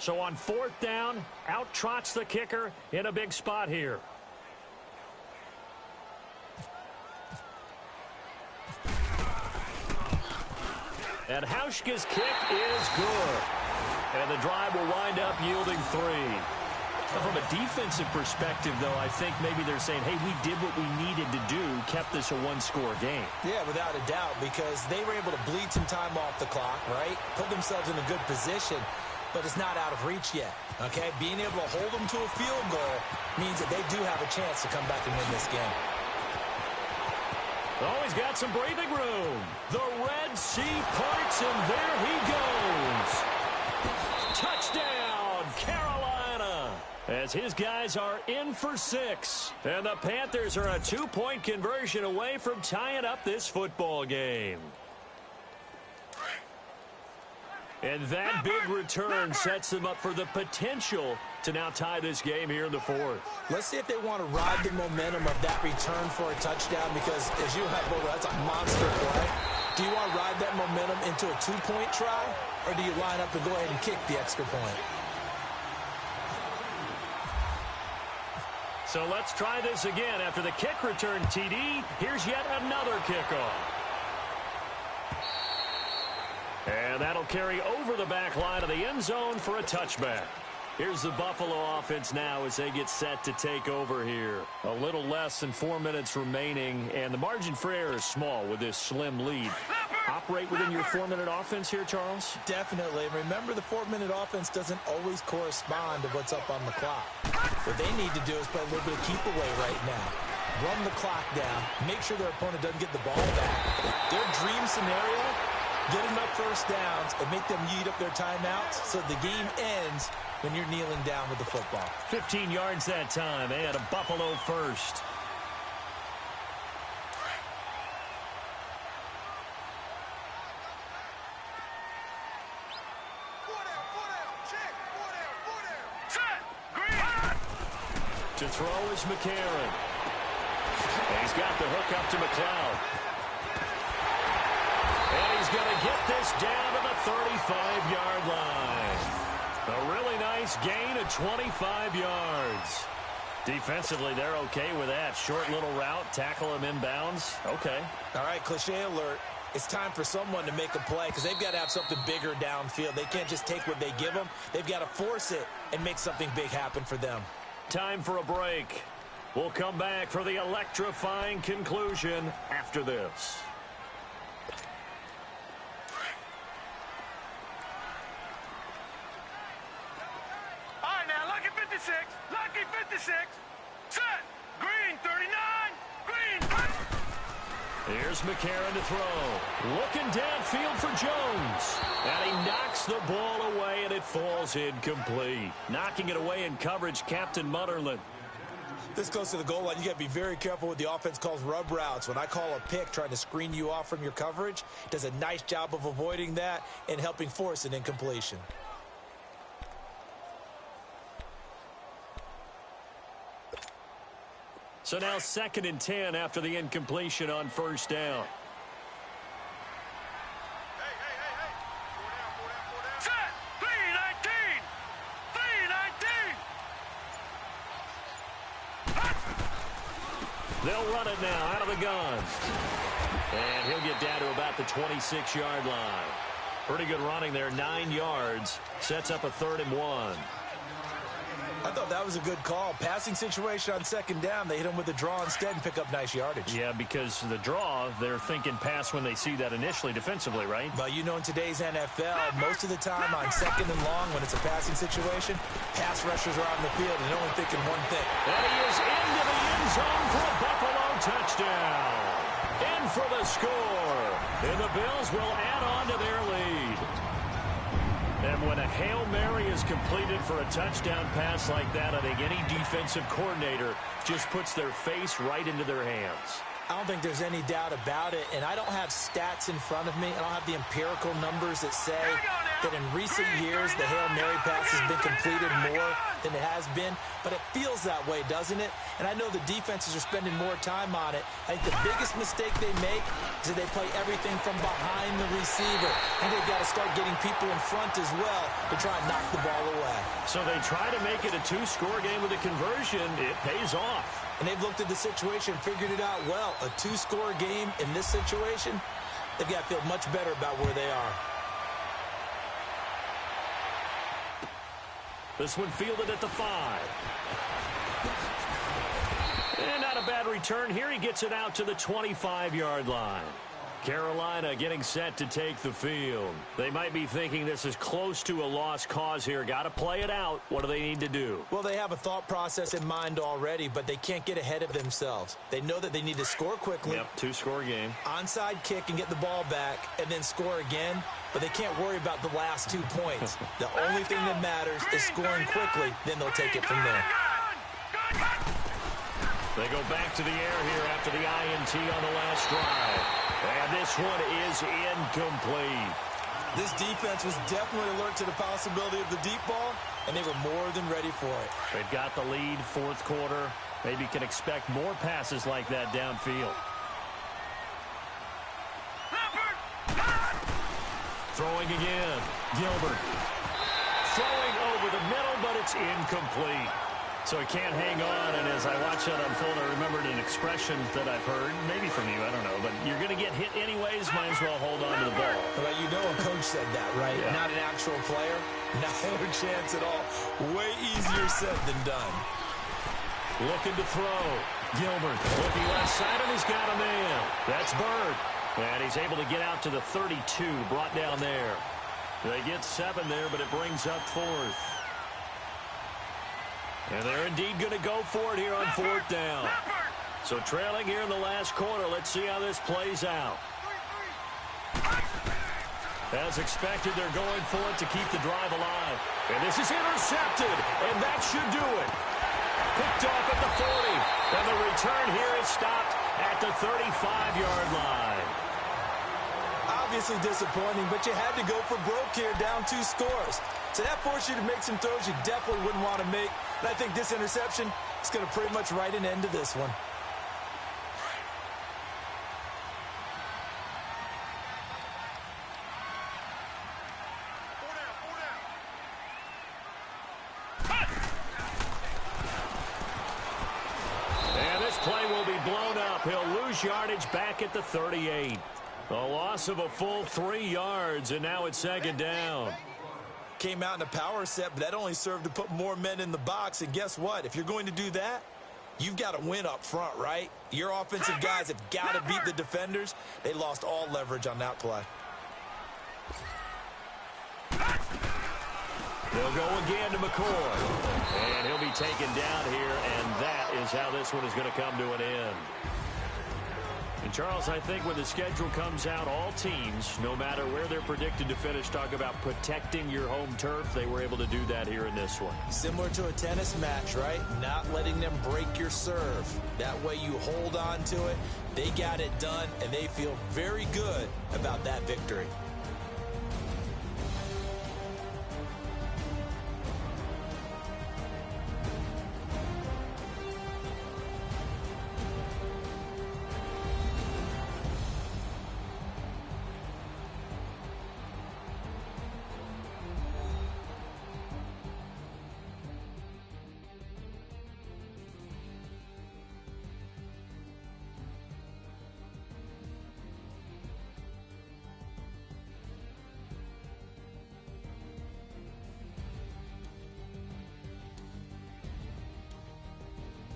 So on 4th down, out trots the kicker in a big spot here. And Hauschka's kick is good. And the drive will wind up yielding 3. Now, from a defensive perspective, though, I think maybe they're saying, hey, we did what we needed to do, kept this a 1-score game. Yeah, without a doubt, because they were able to bleed some time off the clock, right? Put themselves in a good position, but it's not out of reach yet, okay? Being able to hold them to a field goal means that they do have a chance to come back and win this game. Oh, he's got some breathing room. The Red Sea parts, and there he goes. Touchdown, Carolina. As his guys are in for 6. And the Panthers are a 2-point conversion away from tying up this football game. And that big return sets them up for the potential to now tie this game here in the 4th. Let's see if they want to ride the momentum of that return for a touchdown, because as you have, that's a monster play. Do you want to ride that momentum into a 2-point try, or do you line up to go ahead and kick the extra point? So let's try this again. After the kick return TD, here's yet another kickoff. And that'll carry over the back line of the end zone for a touchback. Here's the Buffalo offense now as they get set to take over here. A little less than 4 minutes remaining, and the margin for error is small with this slim lead. Operate within your 4-minute offense here, Charles? Definitely. And remember, the 4-minute offense doesn't always correspond to what's up on the clock. What they need to do is play a little bit of keep away right now. Run the clock down. Make sure their opponent doesn't get the ball back. Their dream scenario, get enough first downs and make them eat up their timeouts so the game ends when you're kneeling down with the football. 15 yards that time, and a Buffalo first. To throw is McCarron. And he's got the hook up to McLeod. And he's going to get this down to the 35-yard line. A really nice gain of 25 yards. Defensively, they're okay with that. Short little route, tackle him inbounds. Okay. All right, cliche alert. It's time for someone to make a play because they've got to have something bigger downfield. They can't just take what they give them. They've got to force it and make something big happen for them. Time for a break. We'll come back for the electrifying conclusion after this. All right, now, lucky 56. Lucky 56. Set. Green 39. Green 30. Here's McCarron to throw. Looking downfield for Jones. And he knocks the ball away, and it falls incomplete. Knocking it away in coverage, Captain Mutterland. This goes to the goal line. You got to be very careful with the offense calls rub routes. When I call a pick trying to screen you off from your coverage, does a nice job of avoiding that and helping force an incompletion. So now 2nd and 10 after the incompletion on first down. Set. 319. 319. They'll run it now out of the gun. And he'll get down to about the 26-yard line. Pretty good running there, 9 yards. Sets up a 3rd and 1. I thought that was a good call. Passing situation on 2nd down. They hit him with a draw instead and pick up nice yardage. Yeah, because the draw, they're thinking pass when they see that initially defensively, right? But you know, in today's NFL, most of the time on 2nd and long when it's a passing situation, pass rushers are on the field and only thinking one thing. And he is into the end zone for a Buffalo touchdown. In for the score. And the Bills will add on to their lead. And when a Hail Mary is completed for a touchdown pass like that, I think any defensive coordinator just puts their face right into their hands. I don't think there's any doubt about it, and I don't have stats in front of me. I don't have the empirical numbers that say that in recent years the Hail Mary pass has been completed more than it has been, but it feels that way, doesn't it? And I know the defenses are spending more time on it. I think the biggest mistake they make is that they play everything from behind the receiver. I think they've got to start getting people in front as well to try and knock the ball away. So they try to make it a 2-score game with a conversion. It pays off. And they've looked at the situation and figured it out well. A 2-score game in this situation, they've got to feel much better about where they are. This one fielded at the 5. And not a bad return here. He gets it out to the 25-yard line. Carolina getting set to take the field. They might be thinking this is close to a lost cause here. Got to play it out. What do they need to do? Well, they have a thought process in mind already, but they can't get ahead of themselves. They know that they need to score quickly. Yep, 2-score game. Onside kick and get the ball back and then score again, but they can't worry about the last 2 points. The only thing that matters is scoring quickly, then they'll take it from there. They go back to the air here after the INT on the last drive. And this one is incomplete. This defense was definitely alert to the possibility of the deep ball, and they were more than ready for it. They've got the lead, 4th quarter. Maybe can expect more passes like that downfield. Throwing again. Gilbert. Throwing over the middle, but it's incomplete. So he can't hang on, and as I watch that unfold, I remembered an expression that I've heard, maybe from you, I don't know, but you're going to get hit anyways, might as well hold on to the ball. Well, you know a coach said that, right? Yeah. Not an actual player. No chance at all. Way easier said than done. Looking to throw. Gilbert looking left side, and he's got a man. That's Bird. And he's able to get out to the 32, brought down there. They get 7 there, but it brings up 4th. And they're indeed going to go for it here on 4th down. So trailing here in the last quarter. Let's see how this plays out. As expected, they're going for it to keep the drive alive. And this is intercepted, and that should do it. Picked off at the 40, and the return here is stopped at the 35-yard line. Obviously disappointing, but you had to go for broke here, down 2 scores. So that forced you to make some throws you definitely wouldn't want to make. And I think this interception is going to pretty much write an end to this one. He'll lose yardage back at the 38. A loss of a full 3 yards, and now it's 2nd down. Came out in a power set, but that only served to put more men in the box. And guess what? If you're going to do that, you've got to win up front, right? Your offensive guys have got to beat the defenders. They lost all leverage on that play. They'll go again to McCoy. And he'll be taken down here, and that is how this one is going to come to an end. And, Charles, I think when the schedule comes out, all teams, no matter where they're predicted to finish, talk about protecting your home turf. They were able to do that here in this one. Similar to a tennis match, right? Not letting them break your serve. That way you hold on to it. They got it done, and they feel very good about that victory.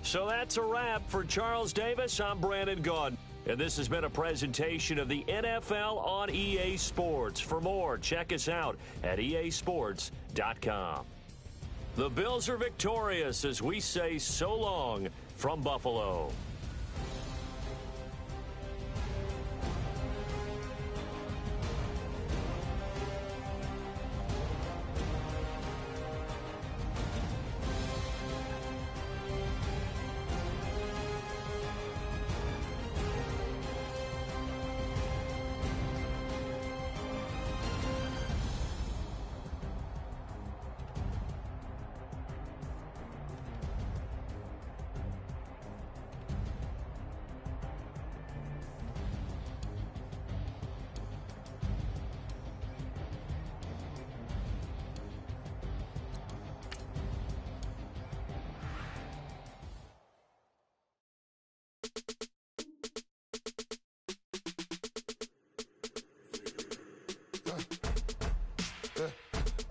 So that's a wrap for Charles Davis. I'm Brandon Gaudin. And this has been a presentation of the NFL on EA Sports. For more, check us out at easports.com. The Bills are victorious as we say so long from Buffalo.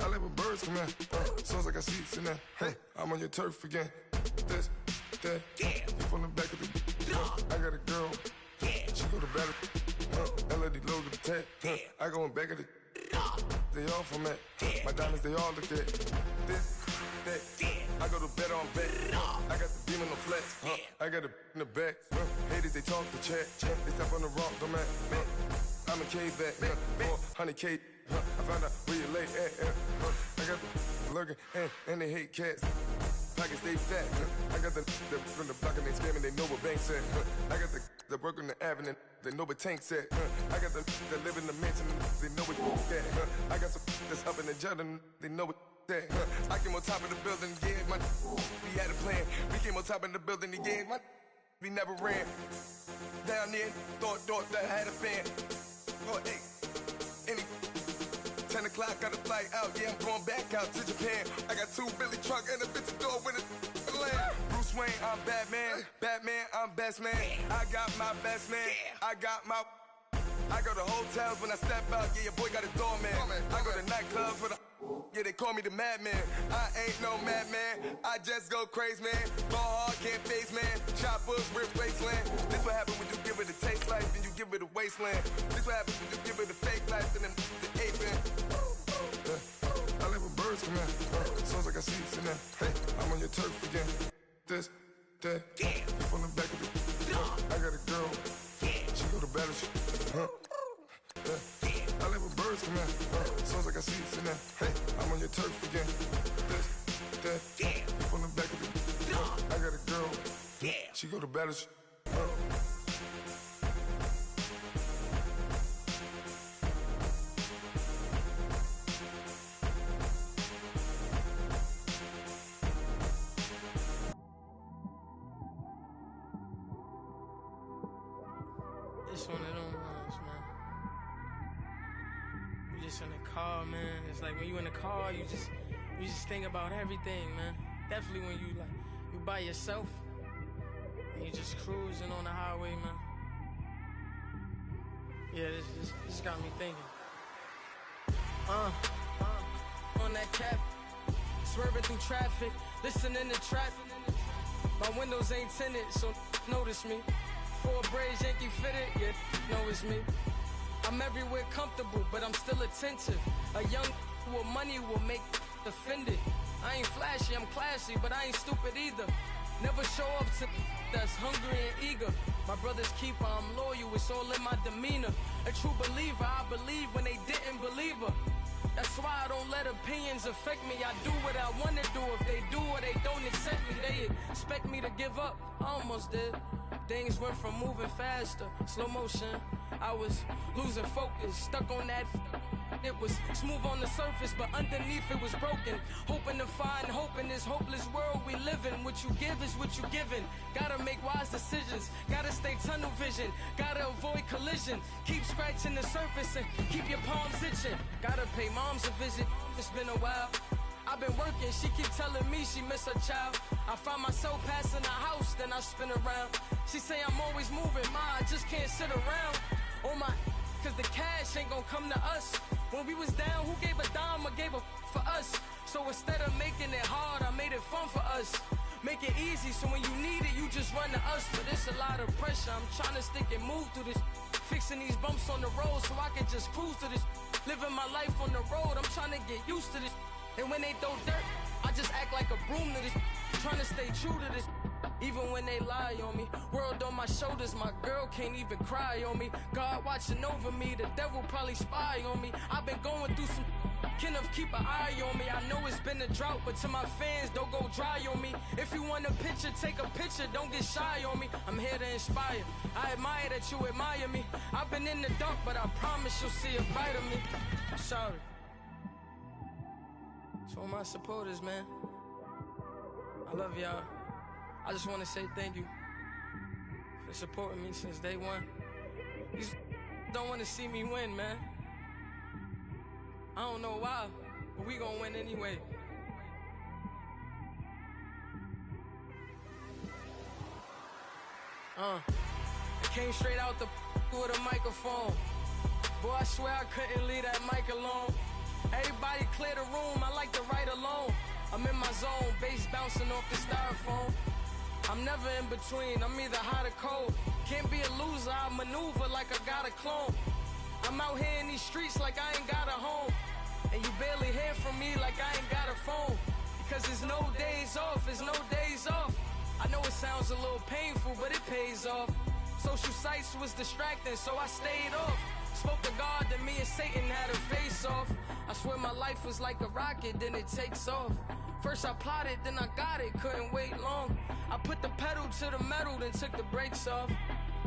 I live with birds come in. Sounds like I got seats in there. Hey, I'm on your turf again. This, that, you from the back of the. I got a girl. She go to battle. LED logo the tag. I go in back of the. They all from that. My diamonds, they all look at. This, that. I go to bed on bed. I got the beam on the flat. I got it in the back. Haters, they talk the chat. They step on the rock, don't matter. I'm a K-back. 400K. I found out where you lay at. I got the lurking and they hate cats. Pockets stay fat. I got the from the block and they scamming, they know what banks at. I got the work on the avenue, they know what tanks at. I got the that live in the mansion, they know what at. I got some that's up in the Jordan, they know what that. I came on top of the building, yeah, my we had a plan. We came on top of the building, yeah, my we never ran. Down there, thought that I had a fan. Oh, hey, any 10 o'clock, got a flight out, yeah, I'm going back out to Japan. I got 2 Billy truck and a bitch door with a land. Bruce Wayne, I'm Batman. Batman, I'm best man. I got my best man. I got my. I go to hotels when I step out, yeah, your boy got a doorman. I go to nightclubs with a Yeah, they call me the madman. I ain't no madman. I just go crazy, man. Ball hard, can't face, man. Choppers, rip wasteland. This what happen when you give it a taste life, then you give it a wasteland. This what happens when you give it a fake life, and then the ape man. I live with birds come in. Sounds like I see it in there. Hey, I'm on your turf again. This, that, yeah. You from the back of the. I got a girl. Yeah. She go to battle. I live with birds come in. Sounds like I see it in there. Hey, I'm on your turf again. This, that, yeah. You from the back of the. I got a girl. Yeah. She go to battle. It's one of them ones, man. You just in the car, man. It's like when you in the car, you just think about everything, man. Definitely when you by yourself and you just cruising on the highway, man. Yeah, this got me thinking. On that cap, swerving through traffic, listening to trap. My windows ain't tinted, so notice me. 4 braids, Yankee fitted, yeah, know it's me. I'm everywhere comfortable, but I'm still attentive. A young with money will make offended. I ain't flashy, I'm classy, but I ain't stupid either. Never show up to that's hungry and eager. My brother's keeper, I'm loyal, it's all in my demeanor. A true believer, I believe when they didn't believe her. That's why I don't let opinions affect me. I do what I want to do. If they do or they don't accept me, they expect me to give up. I almost did. Things went from moving faster, slow motion. I was losing focus, stuck on that. It was smooth on the surface, but underneath it was broken. Hoping to find hope in this hopeless world we live in. What you give is what you given. Gotta make wise decisions. Gotta stay tunnel vision. Gotta avoid collision. Keep scratching the surface and keep your palms itching. Gotta pay moms a visit. It's been a while. I've been working, she keep telling me she miss her child. I find myself passing the house, then I spin around. She say I'm always moving, ma, I just can't sit around. Oh my, cause the cash ain't gon' come to us. When we was down, who gave a dime or gave a for us? So instead of making it hard, I made it fun for us. Make it easy, so when you need it, you just run to us. But it's a lot of pressure, I'm trying to stick and move through this. Fixing these bumps on the road so I can just cruise to this. Living my life on the road, I'm trying to get used to this. And when they throw dirt, I just act like a broom to this. Trying to stay true to this. Even when they lie on me. World on my shoulders, my girl can't even cry on me. God watching over me, the devil probably spy on me. I've been going through some. Kenneth, keep an eye on me. I know it's been a drought, but to my fans, don't go dry on me. If you want a picture, take a picture, don't get shy on me. I'm here to inspire. I admire that you admire me. I've been in the dark, but I promise you'll see a bright of me. I'm sorry. To all my supporters, man, I love y'all. I just want to say thank you for supporting me since day one. You don't want to see me win, man. I don't know why, but we gonna win anyway. I came straight out the with a microphone. Boy, I swear I couldn't leave that mic alone. Everybody clear the room, I like to write alone. I'm in my zone, bass bouncing off the styrofoam. I'm never in between, I'm either hot or cold. Can't be a loser, I maneuver like I got a clone. I'm out here in these streets like I ain't got a home. And you barely hear from me like I ain't got a phone. Because there's no days off, there's no days off. I know it sounds a little painful, but it pays off. Social sites was distracting, so I stayed off. Spoke to God, then me and Satan had a face off. I swear my life was like a rocket, then it takes off. First I plotted, then I got it, couldn't wait long. I put the pedal to the metal, then took the brakes off.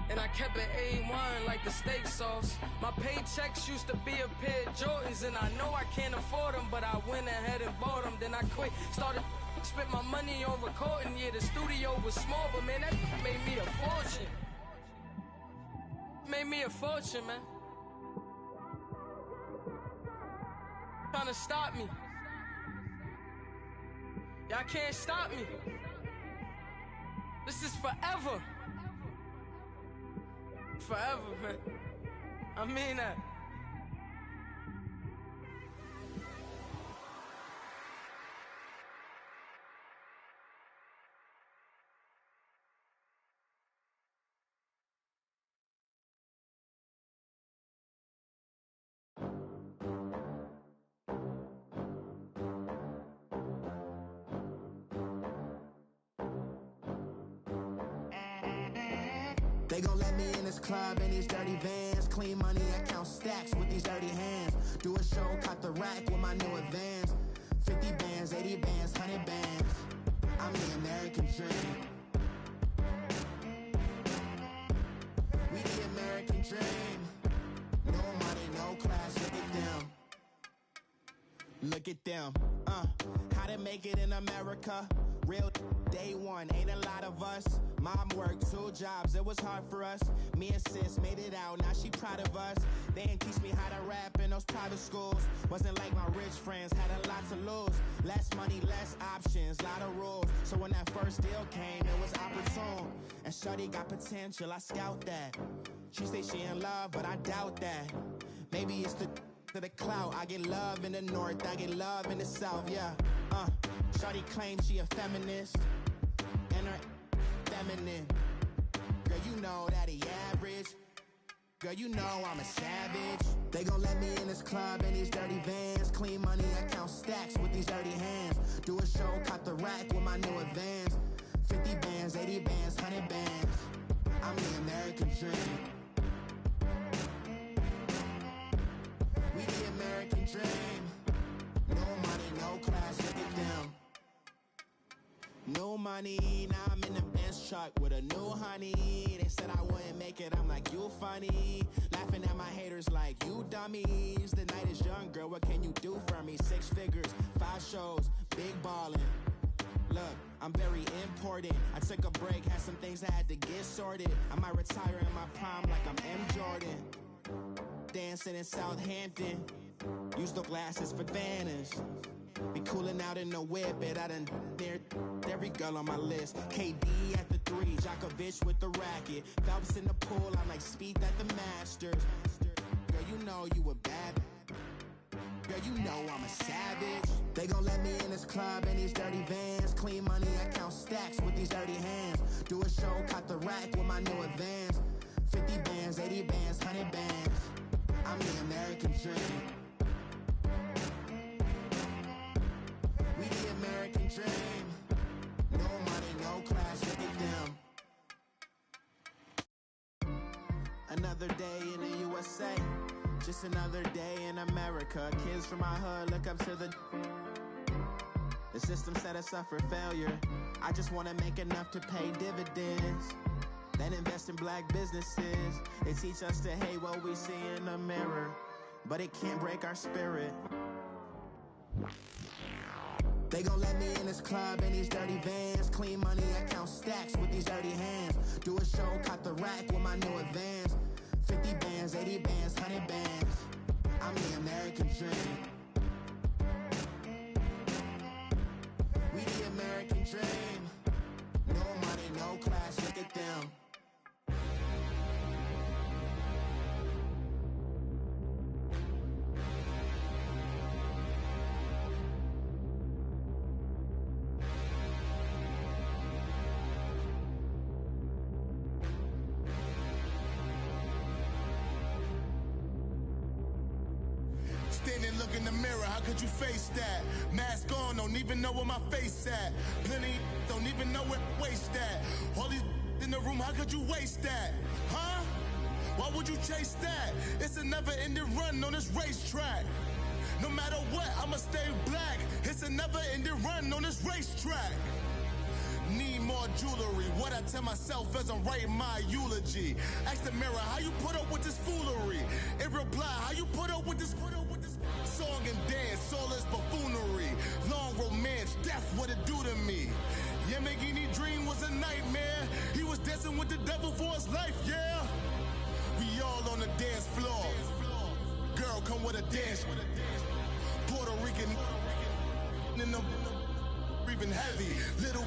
And I kept it A1 like the steak sauce. My paychecks used to be a pair of Jordans, and I know I can't afford them, but I went ahead and bought them. Then I quit, started spent my money on recording. Yeah, the studio was small, but man, that made me a fortune. Made me a fortune, man. Trying to stop me. Y'all can't stop me. This is forever. Forever, man. I mean that. They gon' let me in this club in these dirty vans. Clean money, I count stacks with these dirty hands. Do a show, caught the rack with my new advance. 50 bands, 80 bands, 100 bands. I'm the American dream. We the American dream. No money, no class, look at them. Look at them, how to make it in America. Real day one, ain't a lot of us. Mom worked 2 jobs, it was hard for us. Me and sis made it out, now she proud of us. They didn't teach me how to rap in those private schools. Wasn't like my rich friends, had a lot to lose. Less money, less options, lot of rules. So when that first deal came, it was opportune. And shorty got potential, I scout that. She say she in love, but I doubt that. Maybe it's to the clout. I get love in the north, I get love in the south, yeah. Shorty claims she a feminist, and her feminine. Girl, you know that he average. Girl, you know I'm a savage. They gon' let me in this club in these dirty vans. Clean money, I count stacks with these dirty hands. Do a show, caught the rack with my new advance. 50 bands, 80 bands, 100 bands. I'm the American dream. We the American dream. No money, no class, look at them. No money, now I'm in the Benz truck with a new honey. They said I wouldn't make it, I'm like, you funny. Laughing at my haters like, you dummies. The night is young, girl, what can you do for me? 6 figures, 5 shows, big ballin'. Look, I'm very important. I took a break, had some things I had to get sorted. I might retire in my prime like I'm M. Jordan. Dancing in Southampton, use the glasses for Vannas. Be cooling out in the whip, it I done near every girl on my list. KD at the 3, Djokovic with the racket. Phelps in the pool, I'm like Speed at the Masters. Girl, you know you a bad. Girl, you know I'm a savage. They gon' let me in this club in these dirty vans. Clean money, I count stacks with these dirty hands. Do a show, caught the rack with my new advance. 50 bands, 80 bands, 100 bands. I'm the American dream. We the American dream. No money, no class, look at them. Another day in the USA. Just another day in America. Kids from my hood look up to the system set us up for failure. I just want to make enough to pay dividends. Then invest in black businesses. They teach us to hate what we see in the mirror, but it can't break our spirit. They gon' let me in this club in these dirty vans. Clean money, I count stacks with these dirty hands. Do a show, caught the rack with my new advance. 50 bands, 80 bands, 100 bands. I'm the American dream. We the American dream. No money, no class, look at them. Standing, look in the mirror, how could you face that? Mask on, don't even know where my face at. Plenty don't even know where waste at. All these in the room, how could you waste that? Huh? Why would you chase that? It's a never-ending run on this racetrack. No matter what, I'ma stay black. It's a never-ending run on this racetrack. Need more jewelry, what I tell myself as I'm writing my eulogy. Ask the mirror, how you put up with this foolery? It reply, how you put up with this song and dance, all this buffoonery. Long romance, death, what it do to me? Yamagini dream was a nightmare. He was dancing with the devil for his life, yeah. We all on the dance floor. Girl, come with a dance. Puerto Rican in the breathing heavy. Little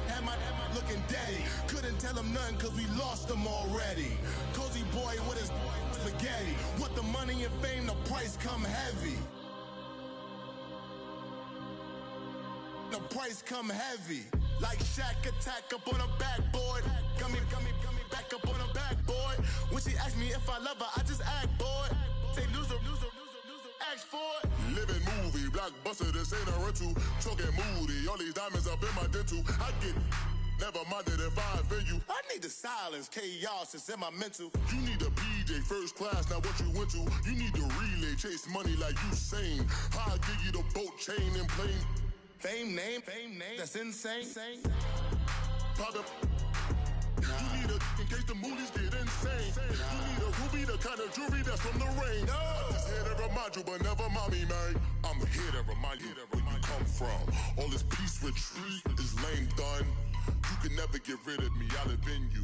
had my looking daddy. Couldn't tell him nothing cause we lost him already. Cozy boy with his spaghetti. With the money and fame, the price come heavy. The price come heavy. Like Shaq attack up on a backboard. Got me back up on a backboard. When she asked me if I love her, I just act bored. Say loser, ask for it. Living movie, blockbuster, this ain't a rental. Talking moody, all these diamonds up in my dental. I get never minded if I offend you. I need the silence, chaos, it's in my mental. You need a PJ, first class, not what you went to. You need the relay, chase money like you sane. I'll give you the boat, chain, and plane. Fame name, that's insane. Private. You need a in case the movies get insane. You need a ruby, the kind of jewelry that's from the rain. I'm just here to remind you, but never mind me, man. I'm here to remind you where you come from. All this peace retreat is lame done. You can never get rid of me. I live in you.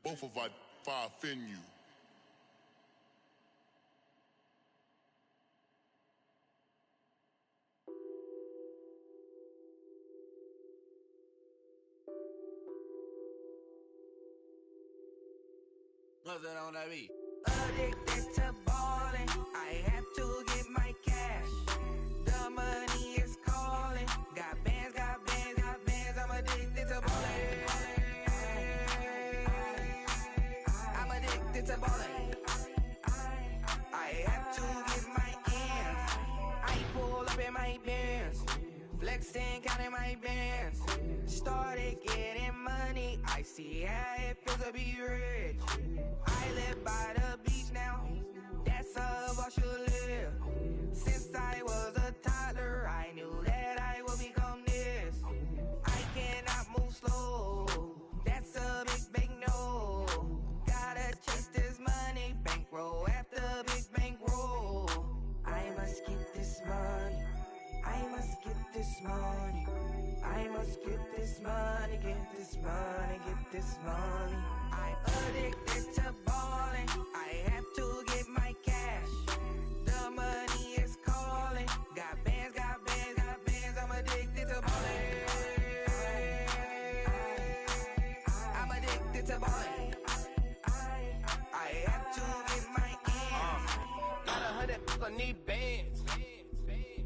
Both of our fire offend you. What's that on that beat? Addicted to ballin', I have to get my cash. The money is calling. Got bands, I'm addicted to ballin'. I'm addicted to ballin'. I have to get my ends. I pull up in my Benz, flexing, counting my bands. Started getting money, I see how it feels to be rich. I live by the beach now, that's how I should live. Since I was a toddler, I knew that I would become this. I cannot move slow, that's a big no. Gotta chase this money, bankroll after big bankroll. I must get this money, I must get this money. I must get this money, get this money, get this money. I'm addicted to ballin', I have to get my cash. The money is calling. Got bands, I'm addicted to ballin'. I'm addicted to ballin'. I have to get my ends. Got 100, I need bands.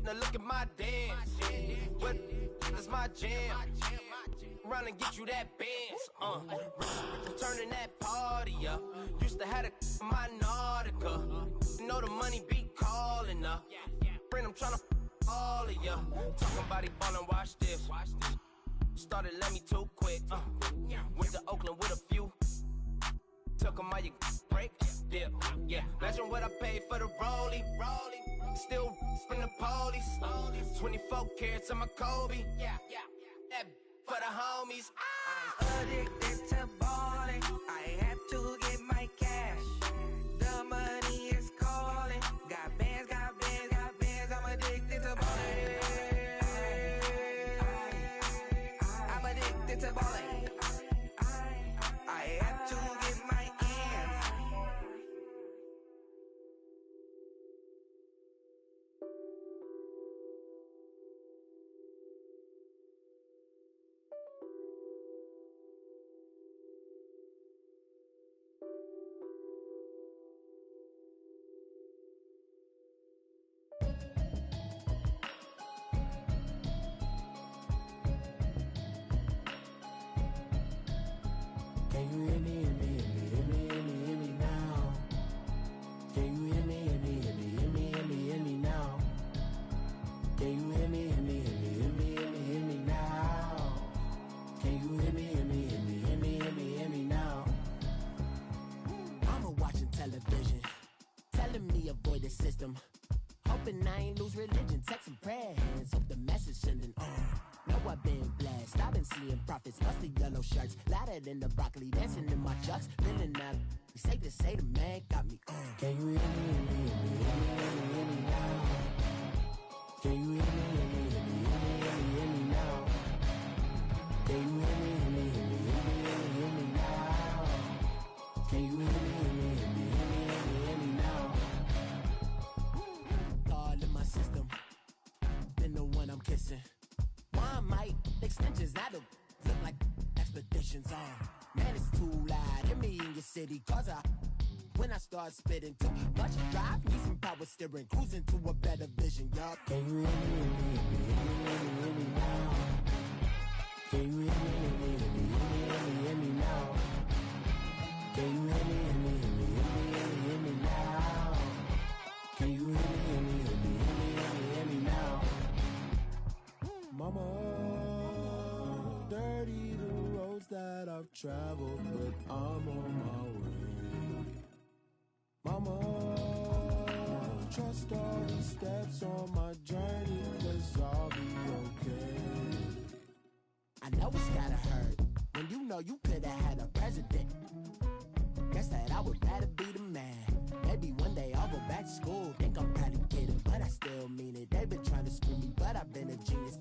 Now look at my dance. What is my jam? Run and get you that bands. Turning that party up. Used to have a my Nautica. You know the money be calling up. Friend, I'm tryna all of ya. Talking about it ballin', watch this. Started let me too quick. Went to Oakland with a few. Took 'em all you break. Dip. Yeah. Imagine what I paid for the rollie. Still in the police. 24 carats on my Kobe. That for the homies. I'm addicted to ballin', I have to get my cash. The money is calling. Got bands, I'm addicted to ballin'. I'm addicted to ballin'. I have to get my ends. Can you hear me, hear me now? Can you hear me now? Can you hear me, hear me now? Can you hear me now? Mama watching television, telling me avoid the system. Hoping I ain't lose religion, texting prayer hands, hope the message sending on. Know I've been blessed, I've been seeing prophets, busted yellow shirts, louder than the broccoli, dancing in my chucks, feeling up. Safe to say the man got me on. Can you hear me now? Can you hear me now? Can you hear me now? Can you hear me now? God in my system, been the one I'm kissing. One might extensions that'll look like expeditions on. Man, it's too loud. Hear me in your city, cause when I start spitting too much drive, need some power steering, cruising to a better vision, y'all. Can you hear me now? Can you hear me now? Can you hear me now? Can you hear me now? Mama, dirty the road. I've traveled, but I'm on my way. Mama, trust all these steps on my journey, 'cause I'll be okay. I know it's gotta hurt when you know you could've had a president. Guess that I would rather be the man. Maybe one day I'll go back to school. Think I'm kinda kidding, but I still mean it. They've been trying to screw me, but I've been a genius.